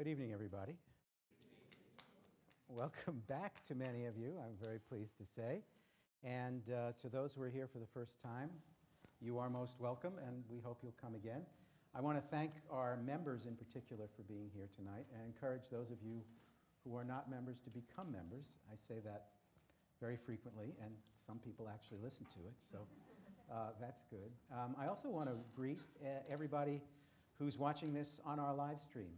Good evening, everybody. Welcome back to many of you, I'm very pleased to say. And to those who are here for the first time, you are most welcome, and we hope you'll come again. I want to thank our members in particular for being here tonight, and encourage those of you who are not members to become members. I say that very frequently, and some people actually listen to it, so that's good. I also want to greet everybody who's watching this on our live stream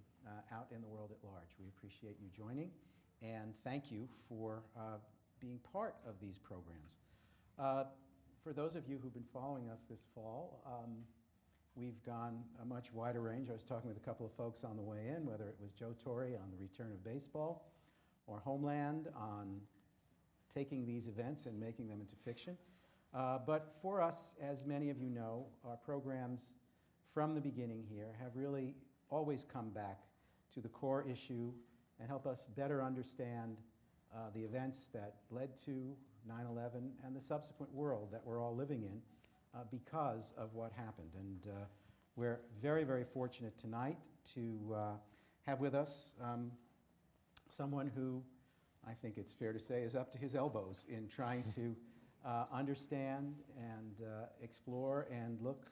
out in the world at large. We appreciate you joining, and thank you for being part of these programs. For those of you who've been following us this fall, we've gone a much wider range. I was talking with a couple of folks on the way in, whether it was Joe Torre on the return of baseball, or Homeland on taking these events and making them into fiction. But for us, as many of you know, our programs from the beginning here have really always come back to the core issue and help us better understand the events that led to 9/11 and the subsequent world that we're all living in because of what happened. And we're very, very fortunate tonight to have with us someone who, I think it's fair to say, is up to his elbows in trying to understand and explore and look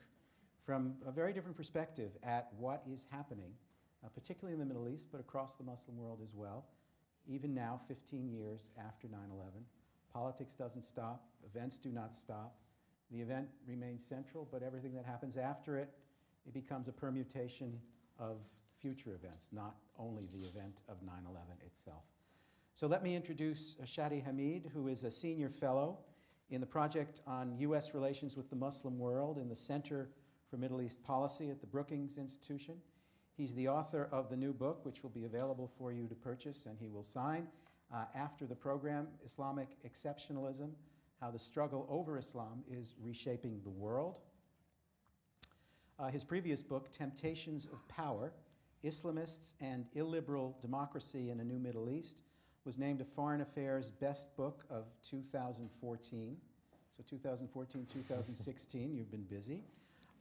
from a very different perspective at what is happening, particularly in the Middle East, but across the Muslim world as well. Even now, 15 years after 9/11, politics doesn't stop, events do not stop. The event remains central, but everything that happens after it, it becomes a permutation of future events, not only the event of 9/11 itself. So let me introduce Shadi Hamid, who is a senior fellow in the project on U.S. relations with the Muslim world in the Center for Middle East Policy at the Brookings Institution. He's the author of the new book, which will be available for you to purchase, and he will sign after the program, Islamic Exceptionalism, How the Struggle Over Islam is Reshaping the World. His previous book, Temptations of Power, Islamists and Illiberal Democracy in a New Middle East, was named a Foreign Affairs Best Book of 2014. So 2014, 2016, you've been busy.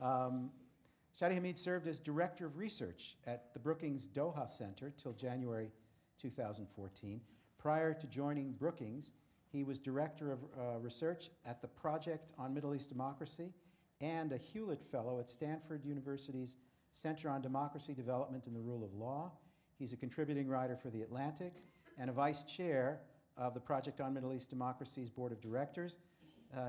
Shadi Hamid served as Director of Research at the Brookings Doha Center till January 2014. Prior to joining Brookings, he was Director of Research at the Project on Middle East Democracy and a Hewlett Fellow at Stanford University's Center on Democracy, Development, and the Rule of Law. He's a contributing writer for The Atlantic and a Vice Chair of the Project on Middle East Democracy's Board of Directors.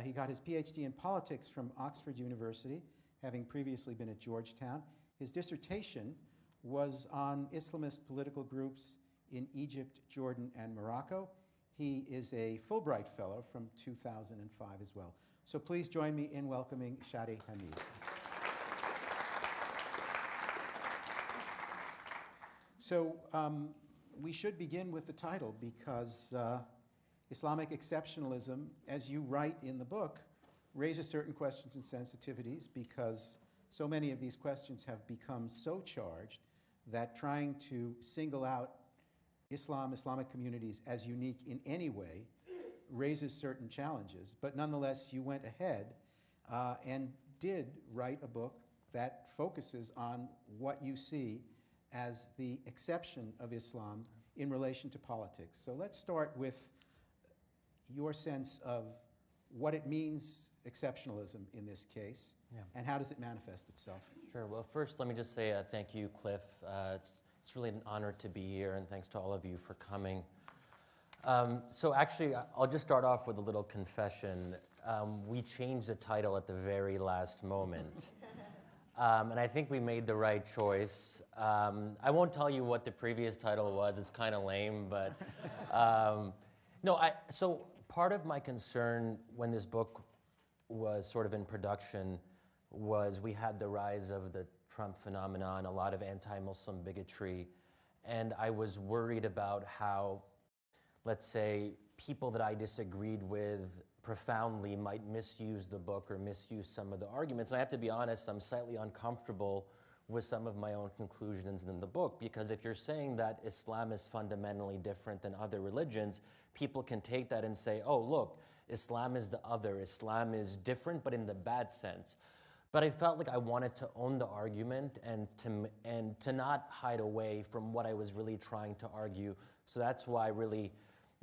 He got his PhD in politics from Oxford University, having previously been at Georgetown. His dissertation was on Islamist political groups in Egypt, Jordan, and Morocco. He is a Fulbright Fellow from 2005 as well. So please join me in welcoming Shadi Hamid. So we should begin with the title because Islamic exceptionalism, as you write in the book, raises certain questions and sensitivities because so many of these questions have become so charged that trying to single out Islamic communities as unique in any way raises certain challenges. But nonetheless, you went ahead and did write a book that focuses on what you see as the exception of Islam in relation to politics. So let's start with your sense of what it means, exceptionalism in this case, and how does it manifest itself? Sure. Well, first, let me just say thank you, Cliff. It's really an honor to be here, and thanks to all of you for coming. So actually, I'll just start off with a little confession. We changed the title at the very last moment, and I think we made the right choice. I won't tell you what the previous title was. It's kind of lame, but so part of my concern when this book was sort of in production was we had the rise of the Trump phenomenon, a lot of anti-Muslim bigotry, and I was worried about how, let's say, people that I disagreed with profoundly might misuse the book or misuse some of the arguments. And I have to be honest, I'm slightly uncomfortable with some of my own conclusions in the book, because if you're saying that Islam is fundamentally different than other religions, people can take that and say, oh, look, Islam is the other. Islam is different, but in the bad sense. but I felt like I wanted to own the argument and to not hide away from what I was really trying to argue. So that's why really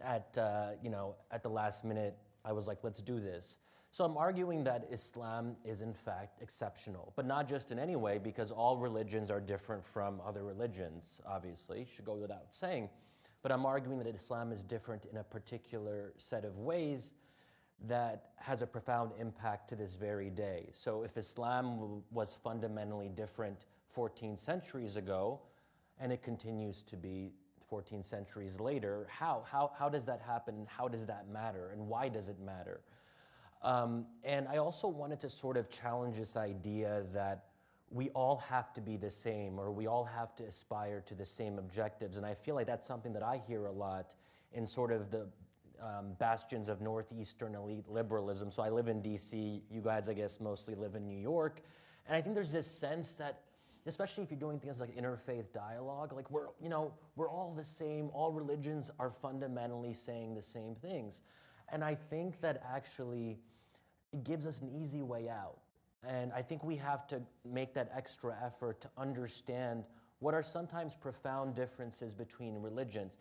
at the last minute I was like, let's do this. So I'm arguing that Islam is in fact exceptional, but not just in any way, because all religions are different from other religions, obviously, should go without saying. But I'm arguing that Islam is different in a particular set of ways that has a profound impact to this very day. So if Islam was fundamentally different 14 centuries ago, and it continues to be 14 centuries later, how does that happen? How does that matter? And why does it matter? And I also wanted to sort of challenge this idea that we all have to be the same, or we all have to aspire to the same objectives. And I feel like that's something that I hear a lot in sort of the bastions of Northeastern elite liberalism. So I live in DC, you guys, I guess, mostly live in New York. And I think there's this sense that, especially if you're doing things like interfaith dialogue, like we're all the same, all religions are fundamentally saying the same things. And I think that actually it gives us an easy way out. And I think we have to make that extra effort to understand what are sometimes profound differences between religions.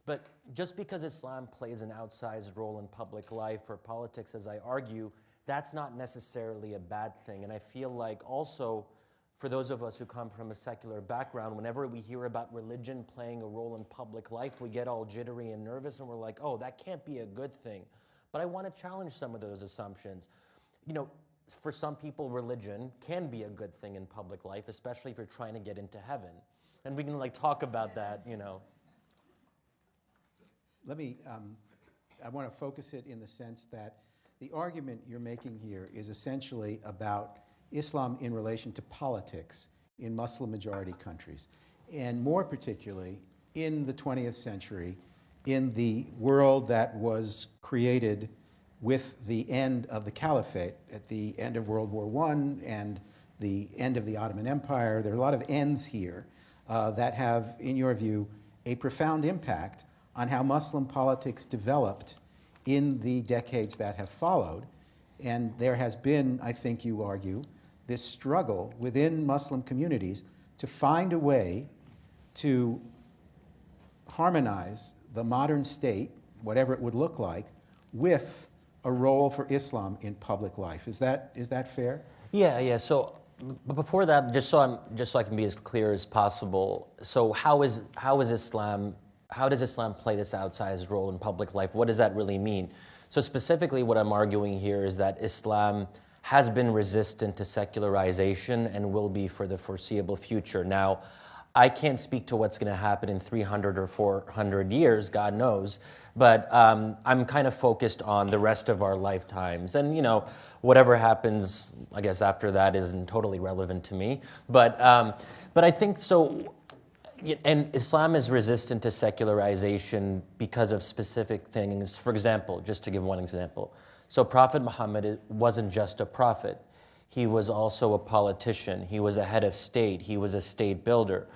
But just because Islam plays an outsized role in public life or politics, as I argue, that's not necessarily a bad thing. And I feel like also, for those of us who come from a secular background, whenever we hear about religion playing a role in public life, we get all jittery and nervous, and we're like, oh, that can't be a good thing. But I want to challenge some of those assumptions. You know, for some people, religion can be a good thing in public life, especially if you're trying to get into heaven. And we can like talk about that, you know. I want to focus it in the sense that the argument you're making here is essentially about Islam in relation to politics in Muslim-majority countries, and more particularly in the 20th century, in the world that was created with the end of the Caliphate, at the end of World War I and the end of the Ottoman Empire. There are a lot of ends here that have, in your view, a profound impact on how Muslim politics developed in the decades that have followed. And there has been, I think you argue, this struggle within Muslim communities to find a way to harmonize the modern state, whatever it would look like, with a role for Islam in public life. Is that fair? Yeah. So, but before that, just so I can be as clear as possible. So, how does Islam play this outsized role in public life? What does that really mean? So, specifically, what I'm arguing here is that Islam has been resistant to secularization and will be for the foreseeable future. Now, I can't speak to what's going to happen in 300 or 400 years, God knows, but I'm kind of focused on the rest of our lifetimes. And, you know, whatever happens, I guess, after that isn't totally relevant to me. But I think so, and Islam is resistant to secularization because of specific things. For example, just to give one example, so Prophet Muhammad wasn't just a prophet. He was also a politician. He was a head of state. He was a state builder.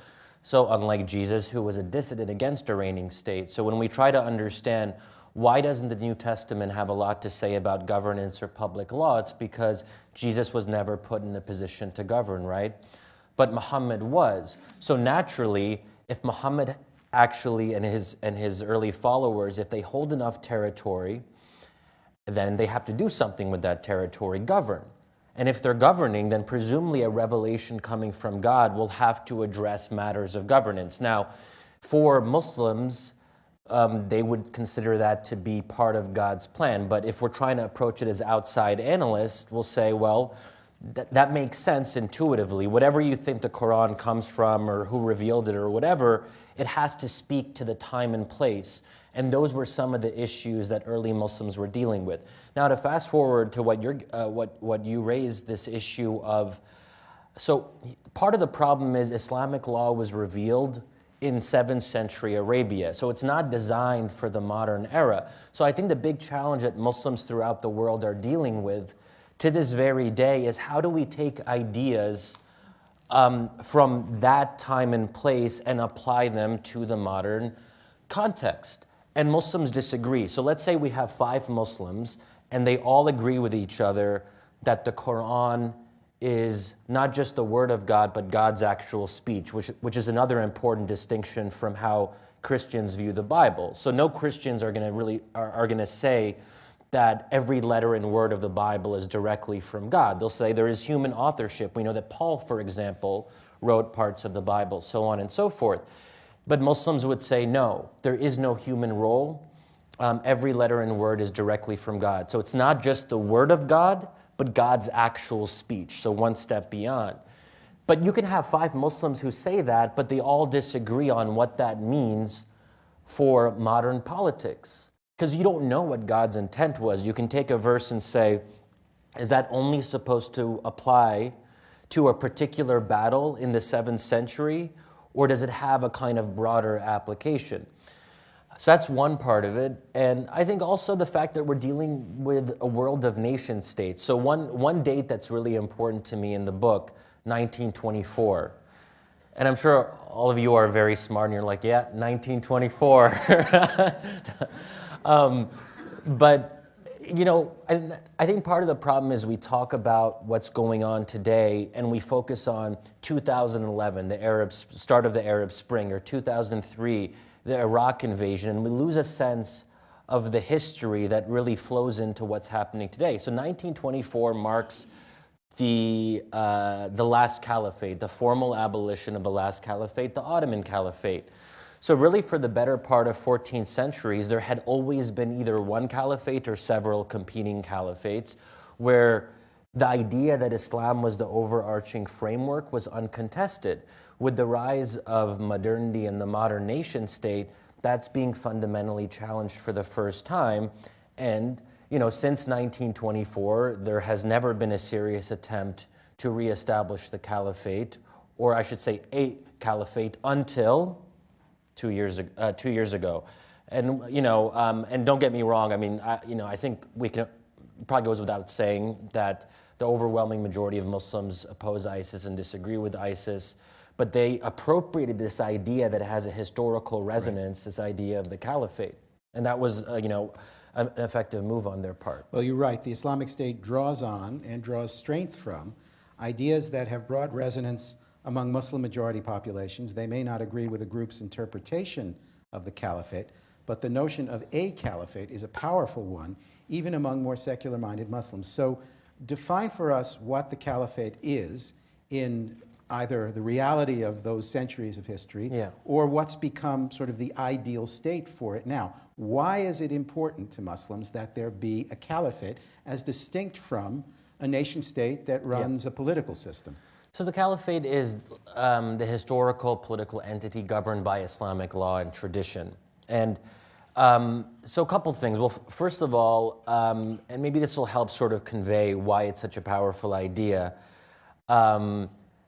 So unlike Jesus, who was a dissident against a reigning state. So when we try to understand why doesn't the New Testament have a lot to say about governance or public law, it's because Jesus was never put in a position to govern, right? But Muhammad was. So naturally, if Muhammad actually and his early followers, if they hold enough territory, then they have to do something with that territory, govern. And if they're governing, then presumably a revelation coming from God will have to address matters of governance. Now, for Muslims, they would consider that to be part of God's plan. But if we're trying to approach it as outside analysts, we'll say, well, that makes sense intuitively. Whatever you think the Quran comes from or who revealed it or whatever, it has to speak to the time and place. And those were some of the issues that early Muslims were dealing with. Now, to fast forward to what you raised, this issue of, so part of the problem is Islamic law was revealed in 7th century Arabia. So it's not designed for the modern era. So I think the big challenge that Muslims throughout the world are dealing with to this very day is how do we take ideas from that time and place and apply them to the modern context. And Muslims disagree. So let's say we have 5 Muslims and they all agree with each other that the Quran is not just the Word of God, but God's actual speech, which is another important distinction from how Christians view the Bible. So no Christians are going to say that every letter and word of the Bible is directly from God. They'll say there is human authorship. We know that Paul, for example, wrote parts of the Bible, so on and so forth. But Muslims would say, no, there is no human role. Every letter and word is directly from God. So it's not just the Word of God, but God's actual speech, so one step beyond. But you can have 5 Muslims who say that, but they all disagree on what that means for modern politics. Because you don't know what God's intent was. You can take a verse and say, is that only supposed to apply to a particular battle in the 7th century, or does it have a kind of broader application? So that's one part of it. And I think also the fact that we're dealing with a world of nation states. So one date that's really important to me in the book, 1924. And I'm sure all of you are very smart and you're like, yeah, 1924. But, you know, I think part of the problem is we talk about what's going on today and we focus on 2011, the start of the Arab Spring, or 2003, the Iraq invasion, and we lose a sense of the history that really flows into what's happening today. So 1924 marks the last caliphate, the formal abolition of the last caliphate, the Ottoman Caliphate. So really for the better part of 14 centuries, there had always been either one caliphate or several competing caliphates, where the idea that Islam was the overarching framework was uncontested. With the rise of modernity and the modern nation state, that's being fundamentally challenged for the first time. And, you know, since 1924, there has never been a serious attempt to reestablish the caliphate, or I should say a caliphate, until 2 years ago. And, you know, and don't get me wrong, I mean, I think we can, probably goes without saying that the overwhelming majority of Muslims oppose ISIS and disagree with ISIS. But they appropriated this idea that has a historical resonance, this idea of the caliphate. And that was, you know, an effective move on their part. Well, you're right. The Islamic State draws on and draws strength from ideas that have broad resonance among Muslim-majority populations. They may not agree with a group's interpretation of the caliphate, but the notion of a caliphate is a powerful one, even among more secular-minded Muslims. So define for us what the caliphate is in either the reality of those centuries of history, or what's become sort of the ideal state for it now. Why is it important to Muslims that there be a caliphate as distinct from a nation state that runs a political system? So the caliphate is the historical political entity governed by Islamic law and tradition. And so a couple things. Well, first of all, and maybe this will help sort of convey why it's such a powerful idea.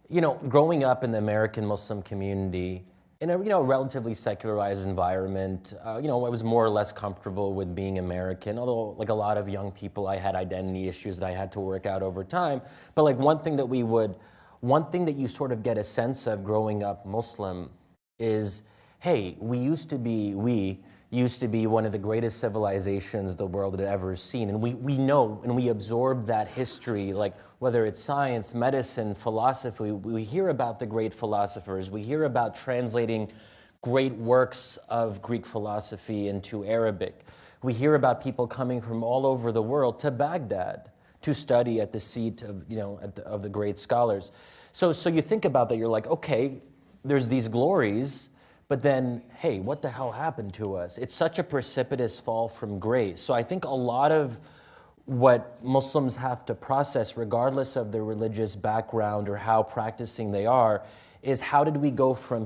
You know, growing up in the American Muslim community, in a relatively secularized environment, you know, I was more or less comfortable with being American, although like a lot of young people, I had identity issues that I had to work out over time. But like one thing that you sort of get a sense of growing up Muslim is, hey, we used to be one of the greatest civilizations the world had ever seen. And we know and we absorb that history, like whether it's science, medicine, philosophy. We hear about the great philosophers. We hear about translating great works of Greek philosophy into Arabic. We hear about people coming from all over the world to Baghdad to study at the seat of, of the great scholars. So you think about that, you're like, okay, there's these glories, but then, hey, what the hell happened to us? It's such a precipitous fall from grace. So I think a lot of what Muslims have to process, regardless of their religious background or how practicing they are, is how did we go from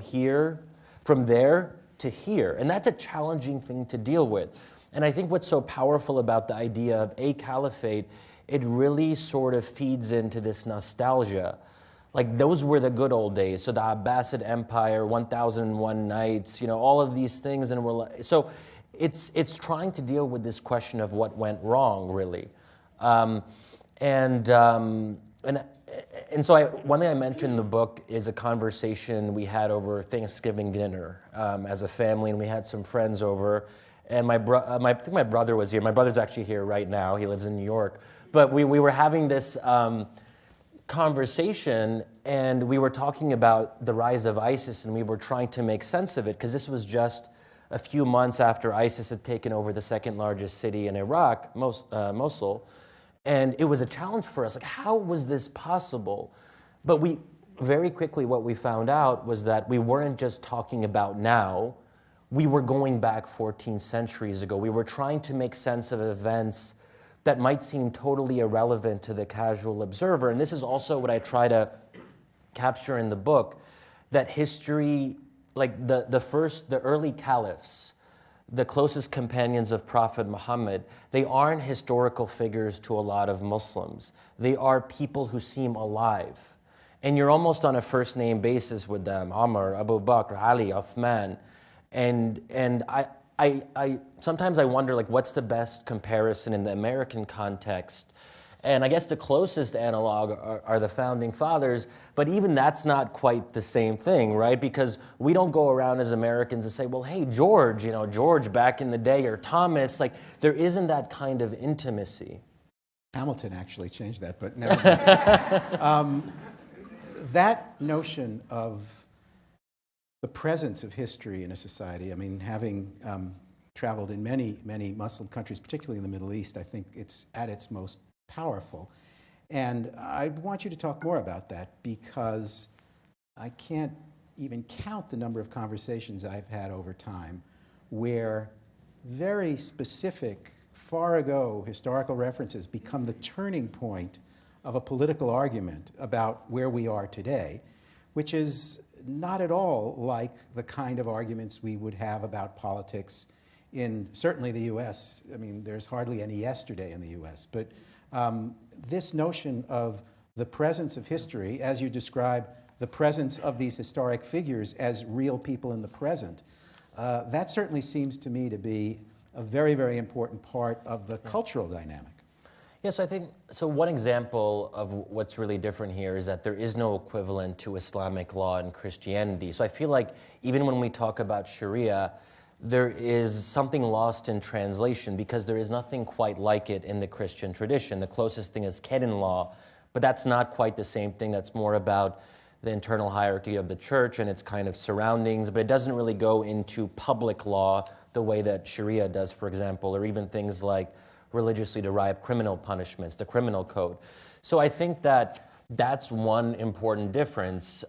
there to here? And that's a challenging thing to deal with. And I think what's so powerful about the idea of a caliphate, it really sort of feeds into this nostalgia. Like those were the good old days. So the Abbasid Empire, 1001 Nights, all of these things, and so it's trying to deal with this question of what went wrong, really. And so one thing I mentioned in the book is a conversation we had over Thanksgiving dinner as a family, and we had some friends over. And I think my brother was here. My brother's actually here right now. He lives in New York. But we were having this conversation, and we were talking about the rise of ISIS, and we were trying to make sense of it, because this was just a few months after ISIS had taken over the second largest city in Iraq, Mosul, and it was a challenge for us. Like, how was this possible? But we very quickly, what we found out was that we weren't just talking about now, we were going back 14 centuries ago. We were trying to make sense of events that might seem totally irrelevant to the casual observer. And this is also what I try to capture in the book, that history, like the early caliphs, the closest companions of Prophet Muhammad, they aren't historical figures to a lot of Muslims. They are people who seem alive. And you're almost on a first name basis with them, Umar, Abu Bakr, Ali, Uthman. And I sometimes I wonder, like, what's the best comparison in the American context? And I guess the closest analog are the founding fathers, but even that's not quite the same thing, right? Because we don't go around as Americans and say, well, hey, George, George back in the day, or Thomas, like, there isn't that kind of intimacy. Hamilton actually changed that, but never mind. That notion of the presence of history in a society, I mean, having traveled in many, many Muslim countries, particularly in the Middle East, I think it's at its most powerful. And I want you to talk more about that, because I can't even count the number of conversations I've had over time where very specific, far ago historical references become the turning point of a political argument about where we are today, which is not at all like the kind of arguments we would have about politics in certainly the US. I mean, there's hardly any yesterday in the US, but this notion of the presence of history, as you describe the presence of these historic figures as real people in the present, that certainly seems to me to be a very, very important part of the cultural dynamic. Yes, I think, so one example of what's really different here is that there is no equivalent to Islamic law in Christianity. So I feel like even when we talk about Sharia, there is something lost in translation, because there is nothing quite like it in the Christian tradition. The closest thing is canon law, but that's not quite the same thing. That's more about the internal hierarchy of the church and its kind of surroundings, but it doesn't really go into public law the way that Sharia does, for example, or even things like religiously derived criminal punishments, the criminal code. So I think that that's one important difference,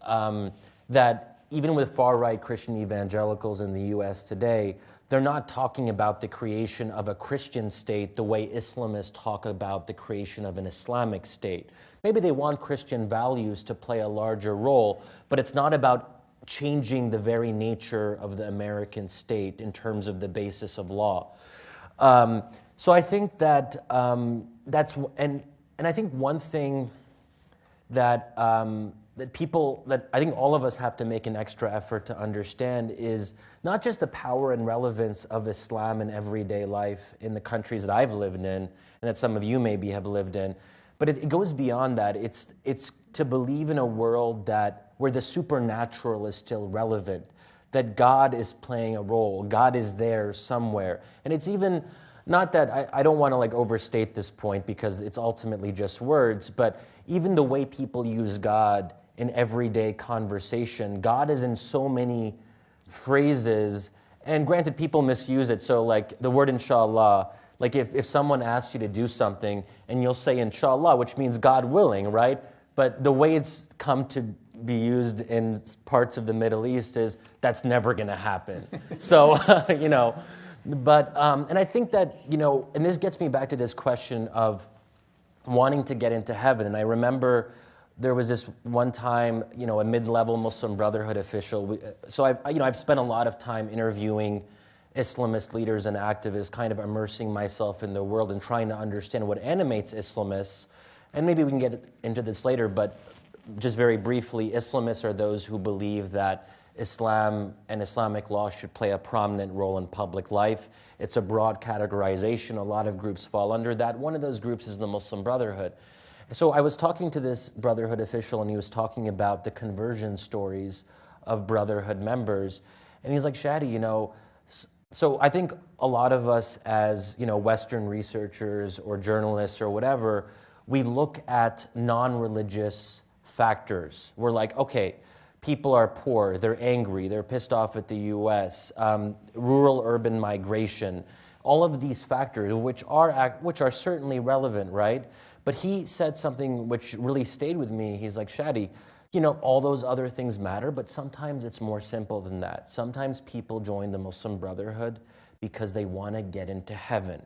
that even with far-right Christian evangelicals in the US today, they're not talking about the creation of a Christian state the way Islamists talk about the creation of an Islamic state. Maybe they want Christian values to play a larger role, but it's not about changing the very nature of the American state in terms of the basis of law. So I think that that's, and I think one thing that that I think all of us have to make an extra effort to understand is not just the power and relevance of Islam in everyday life in the countries that I've lived in, and that some of you maybe have lived in, but it goes beyond that. It's to believe in a world where the supernatural is still relevant, that God is playing a role, God is there somewhere, and it's even. Not that, I don't want to like overstate this point, because it's ultimately just words, but even the way people use God in everyday conversation, God is in so many phrases, and granted people misuse it, so like the word inshallah, like if someone asks you to do something and you'll say inshallah, which means God willing, right? But the way it's come to be used in parts of the Middle East is that's never going to happen. So, But, and I think that, and this gets me back to this question of wanting to get into heaven. And I remember there was this one time, a mid-level Muslim Brotherhood official. So I've spent a lot of time interviewing Islamist leaders and activists, kind of immersing myself in their world and trying to understand what animates Islamists. And maybe we can get into this later, but just very briefly, Islamists are those who believe that Islam and Islamic law should play a prominent role in public life. It's a broad categorization. A lot of groups fall under that. One of those groups is the Muslim Brotherhood. So I was talking to this Brotherhood official, and he was talking about the conversion stories of Brotherhood members. And he's like, Shadi, so I think a lot of us as, Western researchers or journalists or whatever, we look at non-religious factors. We're like, okay, people are poor, they're angry, they're pissed off at the US, rural-urban migration, all of these factors, which are certainly relevant, right? But he said something which really stayed with me. He's like, Shadi, you know, all those other things matter, but sometimes it's more simple than that. Sometimes people join the Muslim Brotherhood because they want to get into heaven.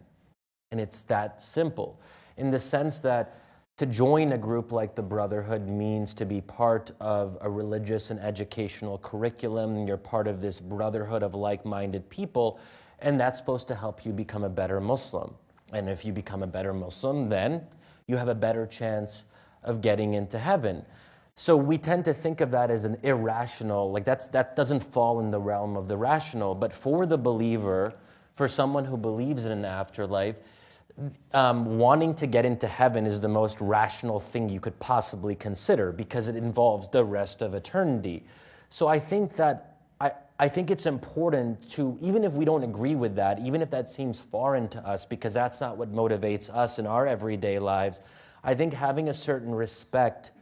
And it's that simple, in the sense that to join a group like the Brotherhood means to be part of a religious and educational curriculum. You're part of this brotherhood of like-minded people, and that's supposed to help you become a better Muslim. And if you become a better Muslim, then you have a better chance of getting into heaven. So we tend to think of that as an irrational, like that doesn't fall in the realm of the rational. But for the believer, for someone who believes in an afterlife, wanting to get into heaven is the most rational thing you could possibly consider, because it involves the rest of eternity. So I think that I think it's important to, even if we don't agree with that, even if that seems foreign to us, because that's not what motivates us in our everyday lives, I think having a certain respect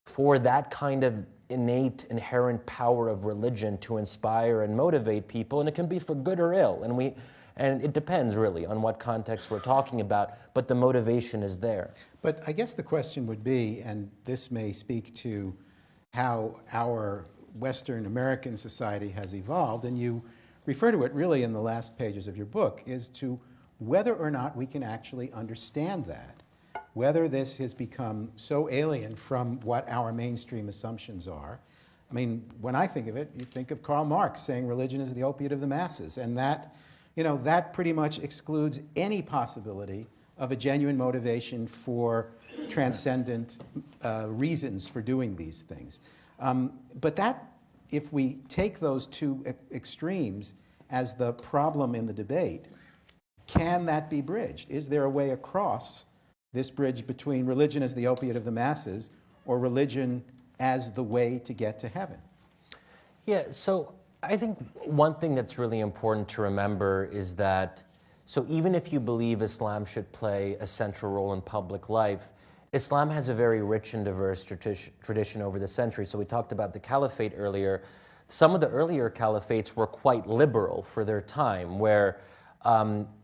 for that kind of innate, inherent power of religion to inspire and motivate people, and it can be for good or ill, and it depends really on what context we're talking about, but the motivation is there. But I guess the question would be, and this may speak to how our Western American society has evolved, and you refer to it really in the last pages of your book, is to whether or not we can actually understand that, whether this has become so alien from what our mainstream assumptions are. I mean, when I think of it, you think of Karl Marx saying religion is the opiate of the masses, and that, you know, that pretty much excludes any possibility of a genuine motivation for transcendent reasons for doing these things. But that, if we take those two extremes as the problem in the debate, can that be bridged? Is there a way across this bridge between religion as the opiate of the masses or religion as the way to get to heaven? Yeah, so I think one thing that's really important to remember is that, so even if you believe Islam should play a central role in public life, Islam has a very rich and diverse tradition over the centuries. So we talked about the caliphate earlier. Some of the earlier caliphates were quite liberal for their time, where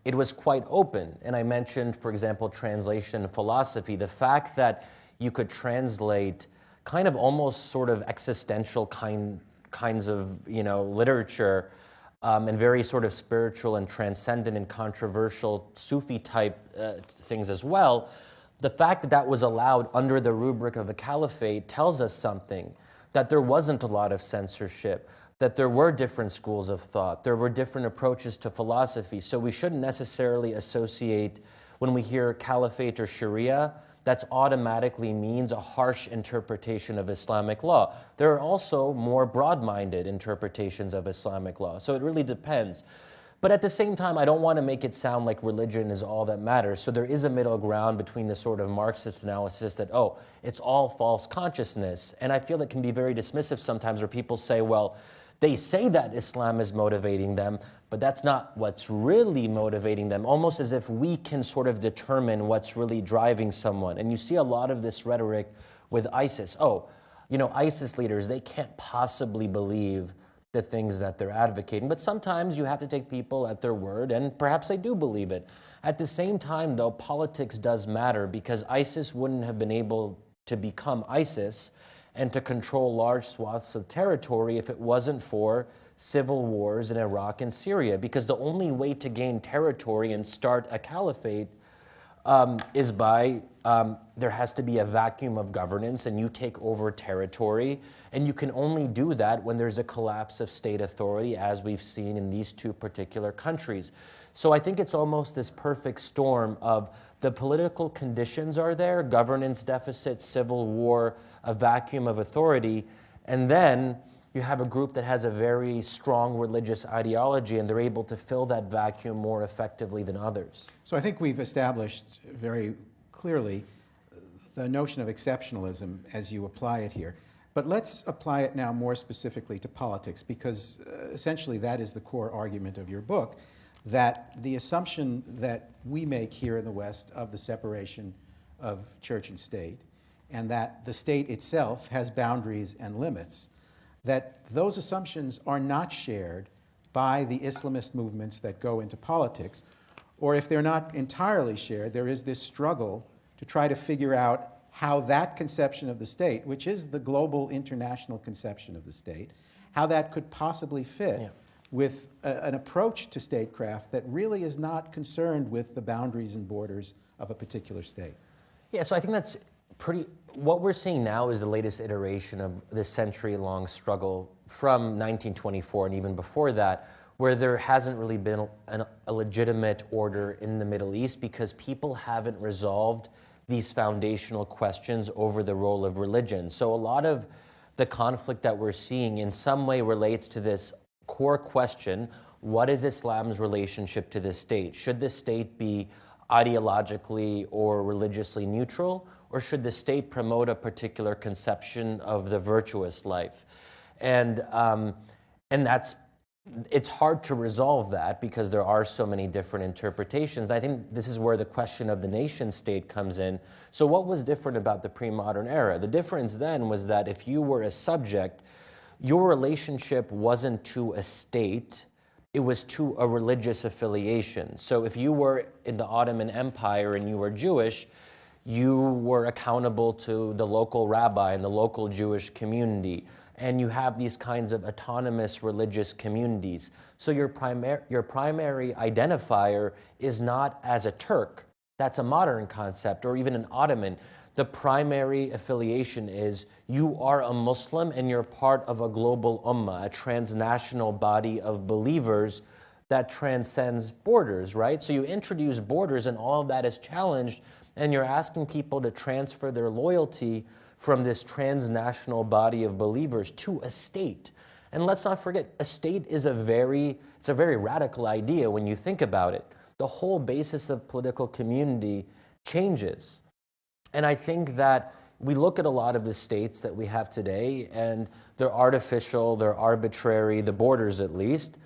it was quite open. And I mentioned, for example, translation and philosophy. The fact that you could translate kind of almost sort of existential kinds of, you know, literature and very sort of spiritual and transcendent and controversial Sufi type things as well. The fact that that was allowed under the rubric of a caliphate tells us something, that there wasn't a lot of censorship, that there were different schools of thought, there were different approaches to philosophy. So we shouldn't necessarily associate, when we hear caliphate or Sharia, that automatically means a harsh interpretation of Islamic law. There are also more broad-minded interpretations of Islamic law. So it really depends. But at the same time, I don't want to make it sound like religion is all that matters. So there is a middle ground between the sort of Marxist analysis that, oh, it's all false consciousness. And I feel it can be very dismissive sometimes, where people say, well, they say that Islam is motivating them, but that's not what's really motivating them, almost as if we can sort of determine what's really driving someone. And you see a lot of this rhetoric with ISIS. Oh, you know, ISIS leaders, they can't possibly believe the things that they're advocating. But sometimes you have to take people at their word, and perhaps they do believe it. At the same time, though, politics does matter, because ISIS wouldn't have been able to become ISIS and to control large swaths of territory if it wasn't for civil wars in Iraq and Syria. Because the only way to gain territory and start a caliphate is by, there has to be a vacuum of governance and you take over territory. And you can only do that when there's a collapse of state authority, as we've seen in these two particular countries. So I think it's almost this perfect storm of the political conditions are there, governance deficit, civil war, a vacuum of authority, and then you have a group that has a very strong religious ideology, and they're able to fill that vacuum more effectively than others. So I think we've established very clearly the notion of exceptionalism as you apply it here. But let's apply it now more specifically to politics, because essentially that is the core argument of your book, that the assumption that we make here in the West of the separation of church and state, and that the state itself has boundaries and limits, that those assumptions are not shared by the Islamist movements that go into politics, or if they're not entirely shared, there is this struggle to try to figure out how that conception of the state, which is the global international conception of the state, how that could possibly fit with an approach to statecraft that really is not concerned with the boundaries and borders of a particular state. Yeah, so I think that's what we're seeing now is the latest iteration of this century-long struggle from 1924 and even before that, where there hasn't really been a legitimate order in the Middle East because people haven't resolved these foundational questions over the role of religion. So a lot of the conflict that we're seeing in some way relates to this core question: what is Islam's relationship to the state? Should the state be ideologically or religiously neutral, or should the state promote a particular conception of the virtuous life? And it's hard to resolve that because there are so many different interpretations. I think this is where the question of the nation state comes in. So what was different about the pre-modern era? The difference then was that if you were a subject, your relationship wasn't to a state, it was to a religious affiliation. So if you were in the Ottoman Empire and you were Jewish, you were accountable to the local rabbi and the local Jewish community. And you have these kinds of autonomous religious communities. So your primary identifier is not as a Turk. That's a modern concept, or even an Ottoman. The primary affiliation is you are a Muslim and you're part of a global ummah, a transnational body of believers that transcends borders, right? So you introduce borders and all of that is challenged, and you're asking people to transfer their loyalty from this transnational body of believers to a state. And let's not forget, a state is a very radical idea when you think about it. The whole basis of political community changes. And I think that we look at a lot of the states that we have today, and they're artificial, they're arbitrary, the borders at least.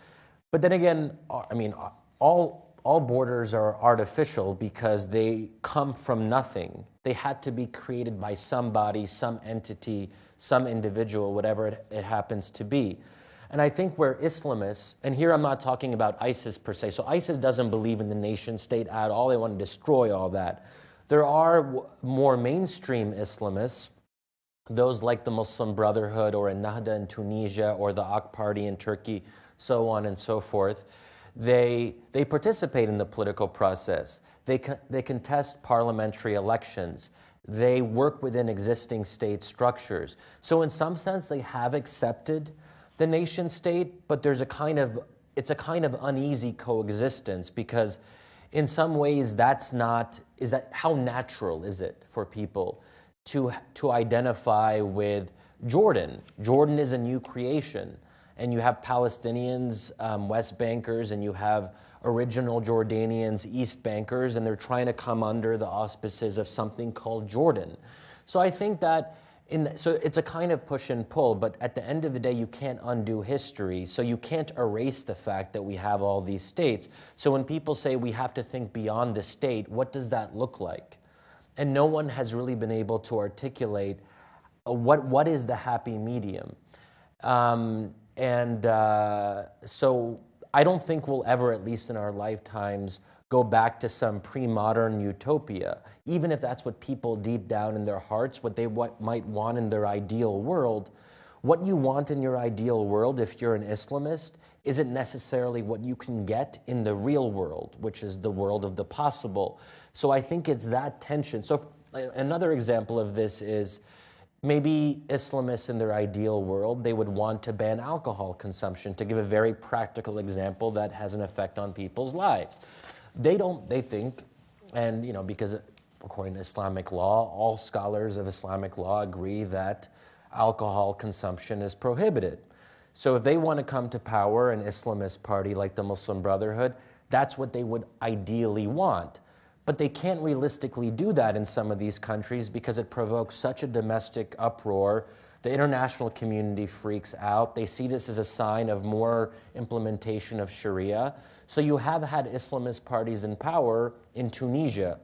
But then again, I mean, all borders are artificial because they come from nothing. They had to be created by somebody, some entity, some individual, whatever it happens to be. And I think where Islamists, and here I'm not talking about ISIS per se, so ISIS doesn't believe in the nation state at all, they want to destroy all that. There are more mainstream Islamists, those like the Muslim Brotherhood or Ennahda in Tunisia or the AK Party in Turkey, so on and so forth. They participate in the political process. They contest parliamentary elections. They work within existing state structures. So in some sense, they have accepted the nation state, but it's a kind of uneasy coexistence because in some ways how natural is it for people to identify with Jordan? Jordan is a new creation. And you have Palestinians, West Bankers, and you have original Jordanians, East Bankers, and they're trying to come under the auspices of something called Jordan. So I think that, so it's a kind of push and pull, but at the end of the day, you can't undo history, so you can't erase the fact that we have all these states. So when people say we have to think beyond the state, what does that look like? And no one has really been able to articulate what is the happy medium. So I don't think we'll ever, at least in our lifetimes, go back to some pre-modern utopia, even if that's what people deep down in their hearts, what they might want in their ideal world. What you want in your ideal world, if you're an Islamist, isn't necessarily what you can get in the real world, which is the world of the possible. So I think it's that tension. So another example of this is, maybe Islamists in their ideal world, they would want to ban alcohol consumption, to give a very practical example that has an effect on people's lives. They think, and because according to Islamic law, all scholars of Islamic law agree that alcohol consumption is prohibited. So if they want to come to power, an Islamist party like the Muslim Brotherhood, that's what they would ideally want. But they can't realistically do that in some of these countries because it provokes such a domestic uproar. The international community freaks out. They see this as a sign of more implementation of Sharia. So you have had Islamist parties in power in Tunisia,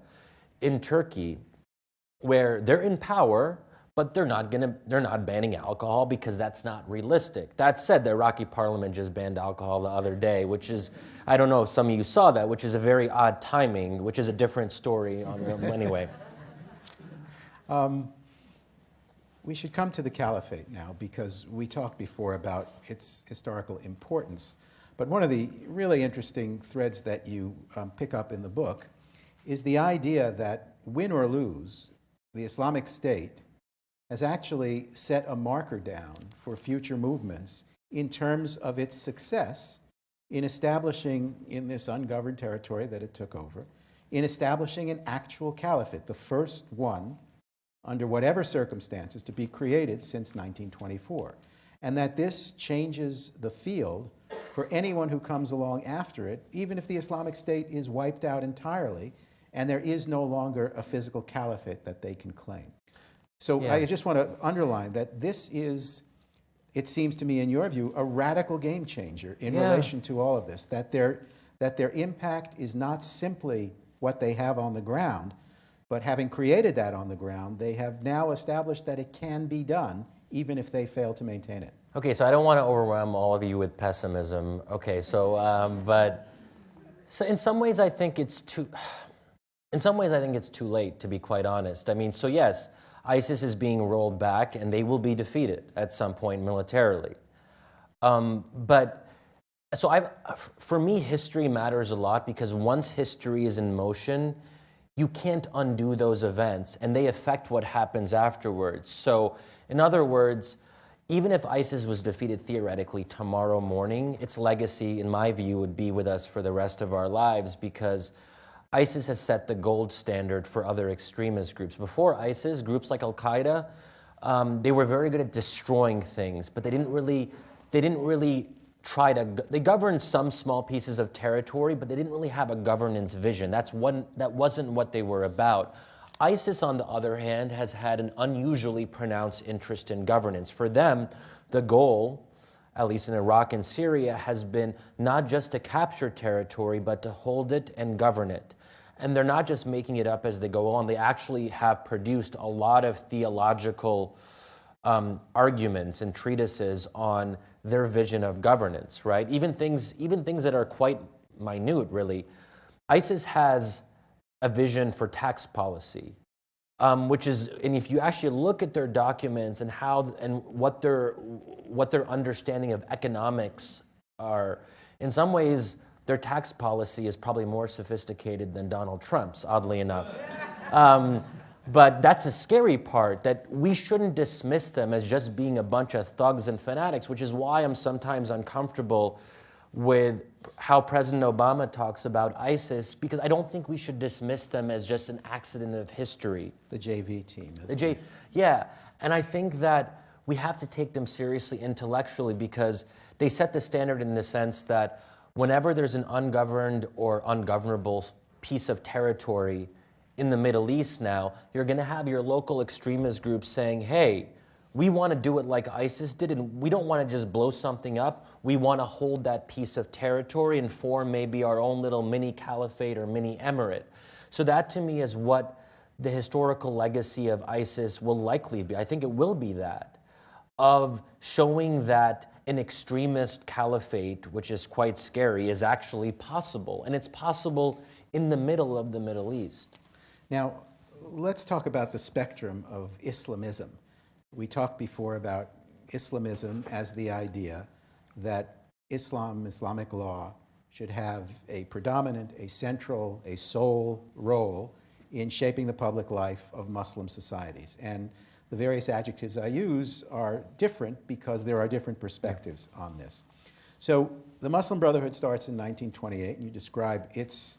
in Turkey, where they're in power, but they're not banning alcohol because that's not realistic. That said, the Iraqi parliament just banned alcohol the other day, which is, I don't know if some of you saw that, which is a very odd timing, which is a different story anyway. We should come to the caliphate now, because we talked before about its historical importance. But one of the really interesting threads that you pick up in the book is the idea that, win or lose, the Islamic State has actually set a marker down for future movements in terms of its success in establishing, in this ungoverned territory that it took over, in establishing an actual caliphate, the first one, under whatever circumstances, to be created since 1924. And that this changes the field for anyone who comes along after it, even if the Islamic State is wiped out entirely and there is no longer a physical caliphate that they can claim. So I just want to underline that this is, it seems to me, in your view, a radical game changer in relation to all of this, that their impact is not simply what they have on the ground, but having created that on the ground, they have now established that it can be done, even if they fail to maintain it. Okay, so I don't want to overwhelm all of you with pessimism. Okay, so, but in some ways I think it's too late, to be quite honest. I mean, so yes, ISIS is being rolled back and they will be defeated at some point militarily. But so for me, history matters a lot, because once history is in motion, you can't undo those events, and they affect what happens afterwards. So, in other words, even if ISIS was defeated theoretically tomorrow morning, its legacy, in my view, would be with us for the rest of our lives, because ISIS has set the gold standard for other extremist groups. Before ISIS, groups like Al-Qaeda, they were very good at destroying things, but they didn't really they governed some small pieces of territory, but they didn't really have a governance vision. That wasn't what they were about. ISIS, on the other hand, has had an unusually pronounced interest in governance. For them, the goal, at least in Iraq and Syria, has been not just to capture territory, but to hold it and govern it. And they're not just making it up as they go on. They actually have produced a lot of theological arguments and treatises on their vision of governance, right? Even things that are quite minute, really. ISIS has a vision for tax policy, which is, and if you actually look at their documents and what their understanding of economics are, in some ways, their tax policy is probably more sophisticated than Donald Trump's, oddly enough. But that's a scary part, that we shouldn't dismiss them as just being a bunch of thugs and fanatics, which is why I'm sometimes uncomfortable with how President Obama talks about ISIS, because I don't think we should dismiss them as just an accident of history. The JV team. Yeah, and I think that we have to take them seriously intellectually, because they set the standard in the sense that whenever there's an ungoverned or ungovernable piece of territory in the Middle East now, you're going to have your local extremist groups saying, hey, we want to do it like ISIS did, and we don't want to just blow something up. We want to hold that piece of territory and form maybe our own little mini caliphate or mini emirate. So that, to me, is what the historical legacy of ISIS will likely be. I think it will be that, of showing that an extremist caliphate, which is quite scary, is actually possible. And it's possible in the middle of the Middle East. Now, let's talk about the spectrum of Islamism. We talked before about Islamism as the idea that Islamic law, should have a predominant, a central, a sole role in shaping the public life of Muslim societies. And the various adjectives I use are different because there are different perspectives on this. So the Muslim Brotherhood starts in 1928, and you describe its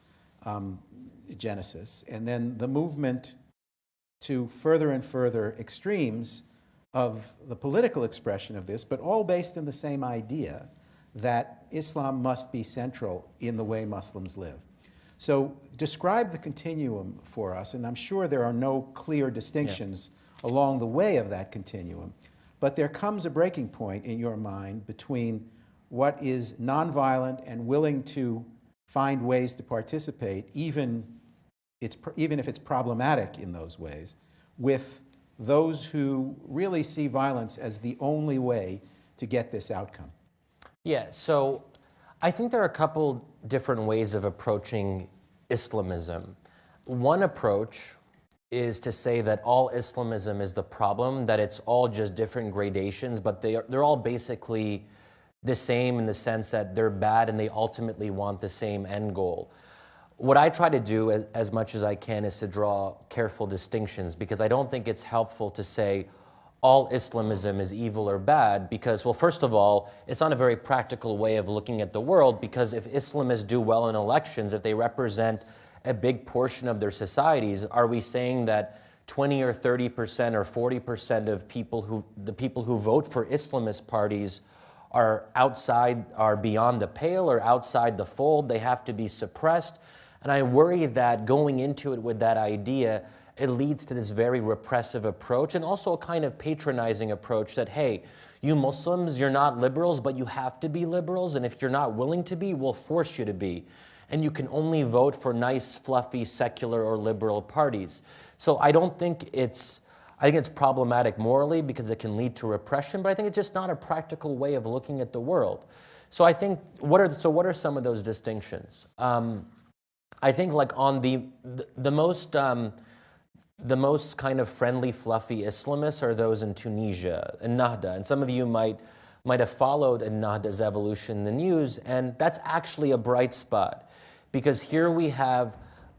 genesis, and then the movement to further and further extremes of the political expression of this, but all based in the same idea that Islam must be central in the way Muslims live. So describe the continuum for us, and I'm sure there are no clear distinctions along the way of that continuum, but there comes a breaking point in your mind between what is nonviolent and willing to find ways to participate, even if it's problematic in those ways, with those who really see violence as the only way to get this outcome? Yeah, so I think there are a couple different ways of approaching Islamism. One approach is to say that all Islamism is the problem, that it's all just different gradations, but they're all basically the same in the sense that they're bad and they ultimately want the same end goal. What I try to do as much as I can is to draw careful distinctions, because I don't think it's helpful to say all Islamism is evil or bad, because, well, first of all, it's not a very practical way of looking at the world, because if Islamists do well in elections, if they represent a big portion of their societies, are we saying that 20 or 30% or 40% of the people who vote for Islamist parties are beyond the pale or outside the fold? They have to be suppressed. And I worry that going into it with that idea, it leads to this very repressive approach, and also a kind of patronizing approach that, hey, you Muslims, you're not liberals, but you have to be liberals, and if you're not willing to be, we'll force you to be. And you can only vote for nice, fluffy, secular or liberal parties. So I think it's problematic morally because it can lead to repression, but I think it's just not a practical way of looking at the world. So I think, what are some of those distinctions? I think like on the most kind of friendly, fluffy Islamists are those in Tunisia, in Nahda. And some of you might have followed Nahda's evolution in the news, and that's actually a bright spot. Because here we have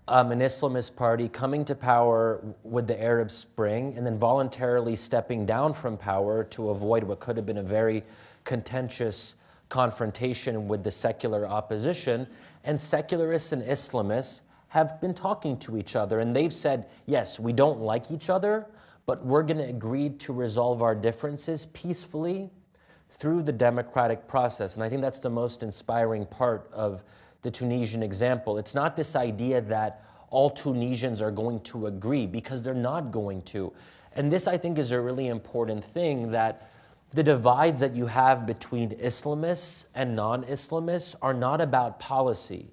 an Islamist party coming to power with the Arab Spring and then voluntarily stepping down from power to avoid what could have been a very contentious confrontation with the secular opposition. And secularists and Islamists have been talking to each other, and they've said, yes, we don't like each other, but we're going to agree to resolve our differences peacefully through the democratic process. And I think that's the most inspiring part of the Tunisian example. It's not this idea that all Tunisians are going to agree, because they're not going to. And this, I think, is a really important thing, that the divides that you have between Islamists and non-Islamists are not about policy.